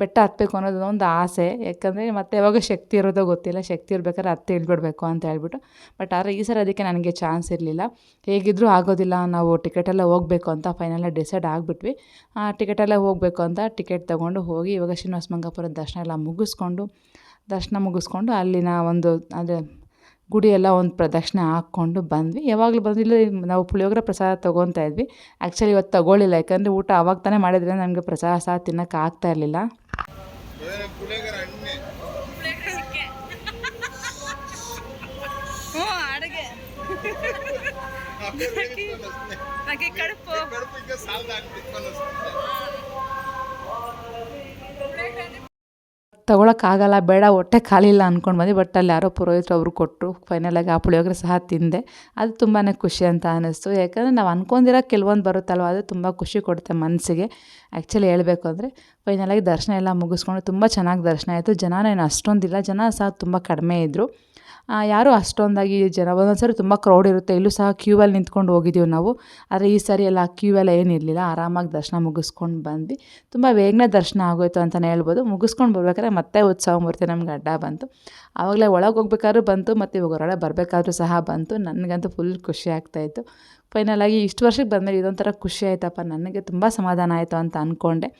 ಬೆಟ್ಟ ಹತ್ತಬೇಕು ಅನ್ನೋದು ಒಂದು ಆಸೆ. ಯಾಕಂದರೆ ಮತ್ತೆ ಯಾವಾಗ ಶಕ್ತಿ ಇರೋದೋ ಗೊತ್ತಿಲ್ಲ, ಶಕ್ತಿ ಇರ್ಬೇಕಾದ್ರೆ ಹತ್ತಿ ಇಳಿಬಿಡ್ಬೇಕು ಅಂತ ಹೇಳ್ಬಿಟ್ಟು. ಬಟ್ ಆದರೆ ಈ ಸರಿ ಅದಕ್ಕೆ ನನಗೆ ಚಾನ್ಸ್ ಇರಲಿಲ್ಲ. ಹೇಗಿದ್ದರೂ ಆಗೋದಿಲ್ಲ, ನಾವು ಟಿಕೆಟಲ್ಲೇ ಹೋಗಬೇಕು ಅಂತ ಫೈನಲಾಗಿ ಡಿಸೈಡ್ ಆಗಿಬಿಟ್ವಿ. ಟಿಕೆಟಲ್ಲೇ ಹೋಗಬೇಕು ಅಂತ ಟಿಕೆಟ್ ತೊಗೊಂಡು ಹೋಗಿ ಇವಾಗ ಶ್ರೀನಿವಾಸ ಮಂಗಾಪುರದ ದರ್ಶನ ಎಲ್ಲ ಮುಗಿಸ್ಕೊಂಡು ಅಲ್ಲಿನ ಒಂದು ಅಂದರೆ ಗುಡಿ ಎಲ್ಲ ಒಂದು ಪ್ರದಕ್ಷಿಣೆ ಹಾಕ್ಕೊಂಡು ಬಂದ್ವಿ. ಯಾವಾಗಲೂ ಬಂದಿಲ್ಲ ನಾವು ಪುಳಿಯೋಗರೆ ಪ್ರಸಾದ ತೊಗೊತಾ ಇದ್ವಿ. ಆ್ಯಕ್ಚುಲಿ ಇವತ್ತು ತೊಗೊಳ್ಳಿಲ್ಲ, ಯಾಕಂದರೆ ಊಟ ಆವಾಗ ತಾನೇ ಮಾಡಿದ್ರೆ ನಮಗೆ ಪ್ರಸಾದ ಸಹ ತಿನ್ನೋಕೆ ಆಗ್ತಾ ಇರಲಿಲ್ಲ. ಅಡುಗೆ ಕಡುಪು ತೊಗೊಳಕ್ಕಾಗಲ್ಲ, ಬೇಡ ಹೊಟ್ಟೆ ಖಾಲಿ ಇಲ್ಲ ಅಂದ್ಕೊಂಡು ಬಂದು. ಬಟ್ ಅಲ್ಲಿ ಯಾರೋ ಪುರೋಹಿತರು ಅವರು ಕೊಟ್ಟರು. ಫೈನಲಾಗಿ ಆ ಪುಳಿಯೋಗರೆ ಸಹ ತಿಂದೆ. ಅದು ತುಂಬಾ ಖುಷಿ ಅಂತ ಅನ್ನಿಸ್ತು. ಯಾಕಂದರೆ ನಾವು ಅಂದ್ಕೊಂಡಿರೋ ಕೆಲವೊಂದು ಬರುತ್ತಲ್ವ, ಅದು ತುಂಬ ಖುಷಿ ಕೊಡುತ್ತೆ ಮನಸ್ಸಿಗೆ ಆ್ಯಕ್ಚುಲಿ ಹೇಳಬೇಕು ಅಂದರೆ. ಫೈನಲಾಗಿ ದರ್ಶನ ಎಲ್ಲ ಮುಗಿಸ್ಕೊಂಡು ತುಂಬ ಚೆನ್ನಾಗಿ ದರ್ಶನ ಆಯಿತು. ಜನನೇನು ಅಷ್ಟೊಂದಿಲ್ಲ, ಜನ ಸಹ ತುಂಬ ಕಡಿಮೆ ಇದ್ದರು. ಯಾರೂ ಅಷ್ಟೊಂದಾಗಿ ಜನ ಒಂದೊಂದು ಸಾರಿ ತುಂಬ ಕ್ರೌಡ್ ಇರುತ್ತೆ. ಇಲ್ಲೂ ಸಹ ಕ್ಯೂವಲ್ಲಿ ನಿಂತ್ಕೊಂಡು ಹೋಗಿದ್ದೀವಿ ನಾವು. ಆದರೆ ಈ ಸಾರಿ ಎಲ್ಲ ಕ್ಯೂ ಎಲ್ಲ ಏನಿರಲಿಲ್ಲ, ಆರಾಮಾಗಿ ದರ್ಶನ ಮುಗಿಸ್ಕೊಂಡು ಬಂದ್ವಿ. ತುಂಬ ಬೇಗನೆ ದರ್ಶನ ಆಗೋಯ್ತು ಅಂತಲೇ ಹೇಳ್ಬೋದು. ಮುಗಿಸ್ಕೊಂಡು ಬರ್ಬೇಕಾದ್ರೆ ಮತ್ತೆ ಉತ್ಸವ ಮೂರ್ತಿ ನಮ್ಗೆ ಅಡ್ಡ ಬಂತು. ಆವಾಗಲೇ ಒಳಗೆ ಹೋಗ್ಬೇಕಾದ್ರೂ ಬಂತು, ಮತ್ತು ಇವಾಗ ಹೊರಗಡೆ ಬರಬೇಕಾದ್ರೂ ಸಹ ಬಂತು. ನನಗಂತೂ ಫುಲ್ ಖುಷಿ ಆಗ್ತಾಯಿತ್ತು. ಫೈನಲಾಗಿ ಇಷ್ಟು ವರ್ಷಕ್ಕೆ ಬಂದಮೇಲೆ ಇದೊಂಥರ ಖುಷಿ ಆಯ್ತಪ್ಪ, ನನಗೆ ತುಂಬ ಸಮಾಧಾನ ಆಯಿತು ಅಂತ ಅಂದ್ಕೊಂಡೆ.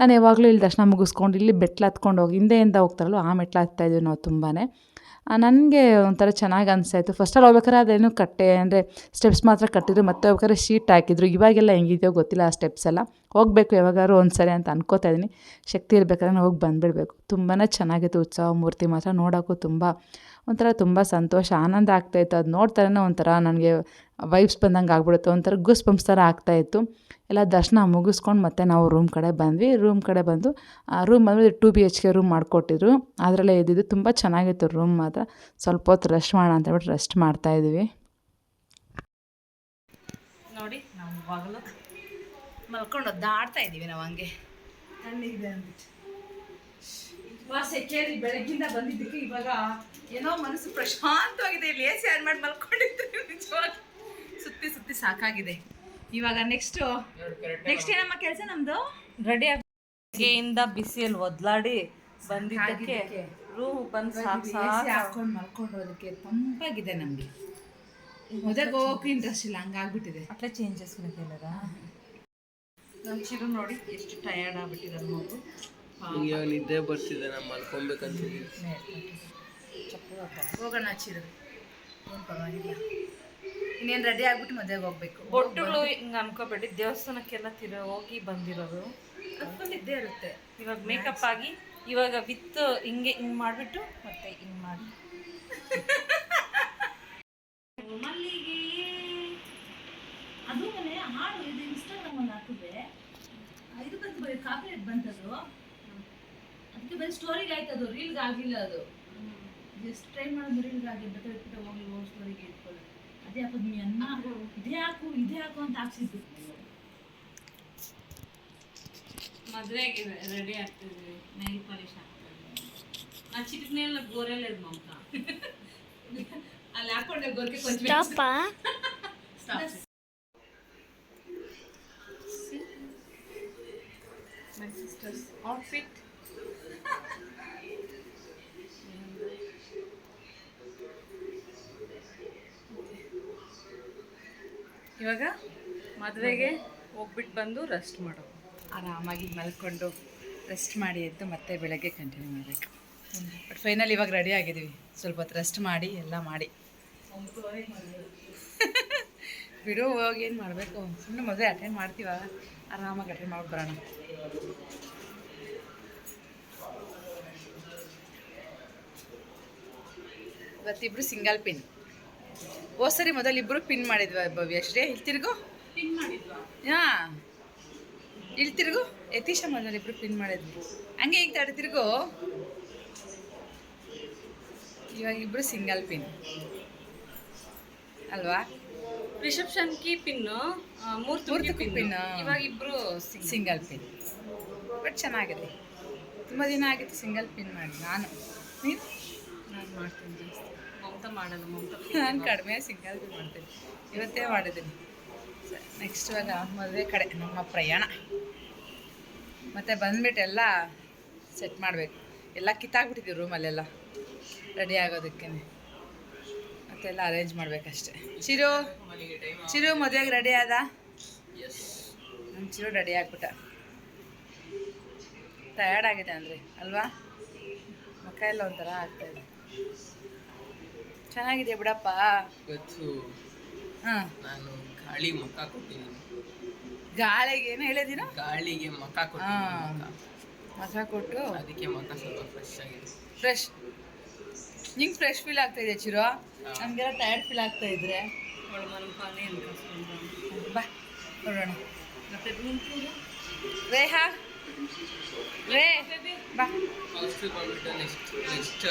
ನಾನು ಯಾವಾಗಲೂ ಇಲ್ಲಿ ದರ್ಶನ ಮುಗಿಸ್ಕೊಂಡು ಇಲ್ಲಿ ಮೆಟ್ಲು ಹತ್ಕೊಂಡು ಹೋಗಿ ಹಿಂದೆಯಿಂದ ಹೋಗ್ತಾರಲ್ವ, ಆ ಮೆಟ್ಲು ಹತ್ತಾಯಿದ್ವಿ ನಾವು ತುಂಬಾ. ನನಗೆ ಒಂಥರ ಚೆನ್ನಾಗಿ ಅನಿಸ್ತಾಯಿತ್ತು. ಫಸ್ಟಲ್ಲಿ ಹೋಗ್ಬೇಕಾದ್ರೆ ಅದೇನು ಕಟ್ಟೆ ಅಂದರೆ ಸ್ಟೆಪ್ಸ್ ಮಾತ್ರ ಕಟ್ಟಿದ್ರು, ಮತ್ತೆ ಹೋಗ್ಬೇಕಾದ್ರೆ ಶೀಟ್ ಹಾಕಿದ್ರು. ಇವಾಗೆಲ್ಲ ಹೆಂಗಿದೆಯೋ ಗೊತ್ತಿಲ್ಲ ಆ ಸ್ಟೆಪ್ಸ್ ಎಲ್ಲ. ಹೋಗಬೇಕು ಯಾವಾಗಾದ್ರು ಒಂದು ಸರಿ ಅಂತ ಅನ್ಕೋತಾ ಇದ್ದೀನಿ. ಶಕ್ತಿ ಇರಬೇಕಾದ್ರೆ ಹೋಗಿ ಬಂದುಬಿಡಬೇಕು. ತುಂಬಾ ಚೆನ್ನಾಗಿತ್ತು ಉತ್ಸವ ಮೂರ್ತಿ ಮಾತ್ರ. ನೋಡೋಕ್ಕೂ ತುಂಬ ಸಂತೋಷ, ಆನಂದ ಆಗ್ತಾಯಿತ್ತು. ಅದು ನೋಡ್ತಾರೇ ಒಂಥರ ನನಗೆ ವೈಬ್ಸ್ ಬಂದಂಗೆ ಆಗ್ಬಿಡುತ್ತೆ. ಒಂಥರ ಗೂಸ್ ಬಂಪ್ಸ್ ಥರ ಆಗ್ತಾಯಿತ್ತು. ಎಲ್ಲ ದರ್ಶನ ಮುಗಿಸ್ಕೊಂಡು ಮತ್ತೆ ನಾವು ರೂಮ್ ಕಡೆ ಬಂದ್ವಿ. ರೂಮ್ ಬಂದು ಬಂದು 2 BHK ರೂಮ್ ಮಾಡಿಕೊಟ್ಟಿದ್ರು. ಅದರಲ್ಲೇ ಇದ್ದಿದ್ದು. ತುಂಬ ಚೆನ್ನಾಗಿತ್ತು ರೂಮ್ ಮಾತ್ರ. ಸ್ವಲ್ಪ ಹೊತ್ತು ರೆಸ್ಟ್ ಮಾಡೋಣ ಅಂತ ಹೇಳ್ಬಿಟ್ಟು ರೆಸ್ಟ್ ಮಾಡ್ತಾಯಿದ್ವಿ. ನೋಡಿ ನಾವು ಇವಾಗಲೂ ಮಲ್ಕೊಂಡು ಒದ್ದಾಡ್ತಾ ಇದ್ದೀವಿ. ನಾವು ಹಂಗೆ ತಣ್ಣಗಿದೆ ಅಂದ್ಬಿಟ್ಟು ಸೆಕೆಯಲ್ಲಿ ಬೆಳಗ್ಗಿಂದ ಬಂದಿದ್ದಕ್ಕೆ ಇವಾಗ ಏನೋ ಮನಸ್ಸು ಪ್ರಶಾಂತವಾಗಿದೆ. ಇಲ್ಲಿ AC ಆನ್ ಮಾಡಿ ಮಲ್ಕೊಂಡಿದ್ರೆ ನಿಜವಾಗಿ ಸುತ್ತಿ ಸಾಕಾಗಿದೆ. ಇವಾಗ ನೆಕ್ಸ್ಟ್ ಏನಮ್ಮ ಕೆಲಸ ನಮ್ಮದು ರೆಡಿ ಆಗಿಂದ ಬಿಸಿಯಲ್ಲಿ ಒದ್ಲಾಡಿ ಬಂದಿದ್ದಕ್ಕೆ ರೂಮ್ ಬಂದು ಹಾಕೊಂಡು ಮಲ್ಕೊಂಡೋದಕ್ಕೆ ತಂಪಾಗಿದೆ. ನಮಗೆ ಮೊದಲು ಹೋಗೋಕೆ ಇಂಟ್ರೆಸ್ಟ್ ಇಲ್ಲ, ಹಂಗಾಗ್ಬಿಟ್ಟಿದೆ. ಅಟ್ಲೇ ಚೇಂಜಸ್ ಎಲ್ಲರ ನಮ್ಮ ಚಿರು ನೋಡಿ ಎಷ್ಟು ಟಯರ್ಡ್ ಆಗ್ಬಿಟ್ಟಿದ್ದಾರೆ. ಮಗು ನಿದ್ದೆ ಬರ್ತಿದೆ, ನಾನು ಮಲ್ಕೊಬೇಕಂತ ಹೋಗೋಣ ಚಿರು, ಏನು ಪರವಾಗಿಲ್ಲ. ಇನ್ನೇನು ರೆಡಿ ಆಗ್ಬಿಟ್ಟು ಮದುವೆಗೆ ಹೋಗ್ಬೇಕು. ಬೊಟ್ಟುಗಳು ಹಿಂಗೆ ಅನ್ಕೋಬೇಡಿ, ದೇವಸ್ಥಾನಕ್ಕೆಲ್ಲ ಹೋಗಿ ಬಂದಿರೋದು ಫುಲ್ ಇದ್ದೇ ಇರುತ್ತೆ. ಇವಾಗ ಮೇಕಪ್ ಆಗಿ ಇವಾಗ ವಿತ್ ಹಿಂಗೆ ಮಾಡಿಬಿಟ್ಟು ಮತ್ತೆ ಹಿಂಗೆ ಮಾಡಿ ಮಲ್ಲಿಗೆ ಅದು ಮನೆ ಹಾಡು ಇದು ಇನ್ಸ್ಟಾಗ್ರಾಮಲ್ಲಿ ಹಾಕಿದ್ರೆ ಇದು ಬಂತು, ಬರೀ ಕಾಪಿರೇಟ್ ಬಂತದು. ಅದಕ್ಕೆ ಬರೀ ಸ್ಟೋರಿಗೆ ಆಯ್ತು, ಅದು ರೀಲ್ಗೆ ಆಗಲಿಲ್ಲ. ಅದು ಜಸ್ಟ್ ಟ್ರೈ ಮಾಡೋದು ರೀಲ್ಗೆ ಆಗಿದ್ದು. ಬಿಟ್ಟು ಹೋಗಿ ಸ್ಟೋರಿಗೆ ಇಟ್ಕೊಳ್ಳಿ. ಅದೇ ಹಾಕೋದು ನೀ ಅನ್ನ ಇದೇ ಹಾಕು ಅಂತ ಹಾಕ್ಸಿದ್ದು. ಮದುವೆಗೆ ರೆಡಿ ಆಗ್ತಿದ್ವಿ, ನೈಲ್ ಪಾಲಿಶ್ ಹಾಕ್ತಿದ್ವಿ. ಆ ಚಿಕ್ಕನೆಲ್ಲ ಗೋರೆಲ್ಲ ಇದು ಮಮತ ಅಲ್ಲಿ ಹಾಕೊಂಡೆ ಗೋರ್ಕೆ ಕೊಂಚ ಡ್ರೆಸ್ ಔಟ್ಫಿಟ್. ಇವಾಗ ಮದುವೆಗೆ ಹೋಗ್ಬಿಟ್ಟು ಬಂದು ರೆಸ್ಟ್ ಮಾಡೋದು. ಆರಾಮಾಗಿ ಮಲ್ಕೊಂಡು ರೆಸ್ಟ್ ಮಾಡಿ ಎದ್ದು ಮತ್ತೆ ಬೆಳಗ್ಗೆ ಕಂಟಿನ್ಯೂ ಮಾಡಬೇಕು. ಬಟ್ ಫೈನಲ್ ಇವಾಗ ರೆಡಿ ಆಗಿದ್ದೀವಿ. ಸ್ವಲ್ಪ ಹೊತ್ತು ರೆಸ್ಟ್ ಮಾಡಿ ಎಲ್ಲ ಮಾಡಿ ಬಿಡು, ಹೋಗಿ ಏನು ಮಾಡಬೇಕು, ಸುಮ್ಮನೆ ಮದುವೆ ಅಟೆಂಡ್ ಮಾಡ್ತೀವ, ಆರಾಮಾಗಿ ಅಟೆಂಡ್ ಮಾಡ್ಬಿಟ್ಟು ಬರೋಣ. ಇವತ್ತಿಬ್ರು ಸಿಂಗಲ್ ಪಿನ್. ಸರಿ ಮೊದಲು ಇಬ್ಬರು ಪಿನ್ ಮಾಡಿದ್ವಿ ಭವ್ಯ ಅಷ್ಟೇ. ಇಲ್ಲಿ ತಿರುಗು, ಪಿನ್ ಮಾಡಿದ್ವಾ? ಹಾಂ ಇಲ್ಲಿ ತಿರುಗು. ಯತೀಶ ಮೊದಲು ಇಬ್ಬರು ಪಿನ್ ಮಾಡಿದ್ವಿ. ಹಂಗೆ ಈಗ ತಡೆ ತಿರುಗು. ಇವಾಗ ಇಬ್ಬರು ಸಿಂಗಲ್ ಪಿನ್ ಅಲ್ವಾ? ರಿಸೆಪ್ಷನ್ಗೆ ಪಿನ್ನು, ಮೂರ್ತಿ ಪಿನ್. ಇವಾಗ ಇಬ್ರು ಸಿಂಗಲ್ ಪಿನ್. ಬಟ್ ಚೆನ್ನಾಗಿದೆ. ತುಂಬ ದಿನ ಆಗಿತ್ತು ಸಿಂಗಲ್ ಪಿನ್ ಮಾಡಿ. ನೀನು ನಾನು ಮಾಡ್ತೀನಿ ಜಾಸ್ತಿ. ಮಮತಾ ಮಾಡಲ್ಲ. ಮಮತಾ ನಾನು ಕಡಿಮೆ ಸಿಂಗಲ್ ಪಿನ್ ಮಾಡ್ತೀನಿ. ಇವತ್ತೇ ಮಾಡಿದ್ದೀನಿ. ನೆಕ್ಸ್ಟ್ ಇವಾಗ ಮದುವೆ ಕಡೆ ನಮ್ಮ ಪ್ರಯಾಣ. ಮತ್ತು ಬಂದ್ಬಿಟ್ಟು ಎಲ್ಲ ಸೆಟ್ ಮಾಡಬೇಕು. ಎಲ್ಲ ಕಿತ್ತಾಕ್ಬಿಟ್ಟಿದ್ದೀವಿ ರೂಮಲ್ಲೆಲ್ಲ ರೆಡಿ ಆಗೋದಕ್ಕೆ. ಮತ್ತೆಲ್ಲ ಅರೇಂಜ್ ಮಾಡಬೇಕಷ್ಟೆ. ಚಿರು ಮದುವೆಗೆ ರೆಡಿ ಆದ? ನಮ್ಮ ಚಿರು ರೆಡಿ ಆಗ್ಬಿಟ್ಟ. ಟಯರ್ಡ್ ಆಗಿದೆ ಅಂದರೆ ಅಲ್ವಾ? ಮುಖ ಎಲ್ಲ ಒಂಥರ ಆಗ್ತಾಯಿದೆ. ಚೆನ್ನಾಗಿದೆ ಬಿಡಪ್ಪ. ಹಾಂ, ನಾನು ಗಾಳಿ ಮಕ್ಕ ಕೊಟ್ಟಿದ್ದೀನಿ. ಗಾಳಿಗೆ ಏನು ಹೇಳಿದ್ದೀನ? ಗಾಳಿಗೆ ಮಕ್ಕ ಹಾಂ, ಕೊಟ್ಟಿದ್ದೀನಿ. ಮಖ ಕೊಟ್ಟು ಅದಕ್ಕೆ ಮಕ್ಕ ಸ್ವಲ್ಪ ಫ್ರೆಶ್ ಆಗಿದೆ. ಫ್ರೆಶ್. ನಿಂಗೆ ಫ್ರೆಶ್ ಫೀಲ್ ಆಗ್ತಾ ಇದೆ ಚಿರು? ನಮಗೆಲ್ಲ ಟಯರ್ಡ್ ಫೀಲ್ ಆಗ್ತಾ ಇದ್ರೆ ಮಲ್ಪಾನೆ ಅನ್ಕೊಂಡು ಬಾ ನೋಡೋಣ. ಮತ್ತೆ ಗುಂಪೂರು ರೇಹಾ ರೇ ಬಾ. ಫಸ್ಟ್ ಬಂದ್ಬಿಟ್ಟು ನೆಕ್ಸ್ಟ್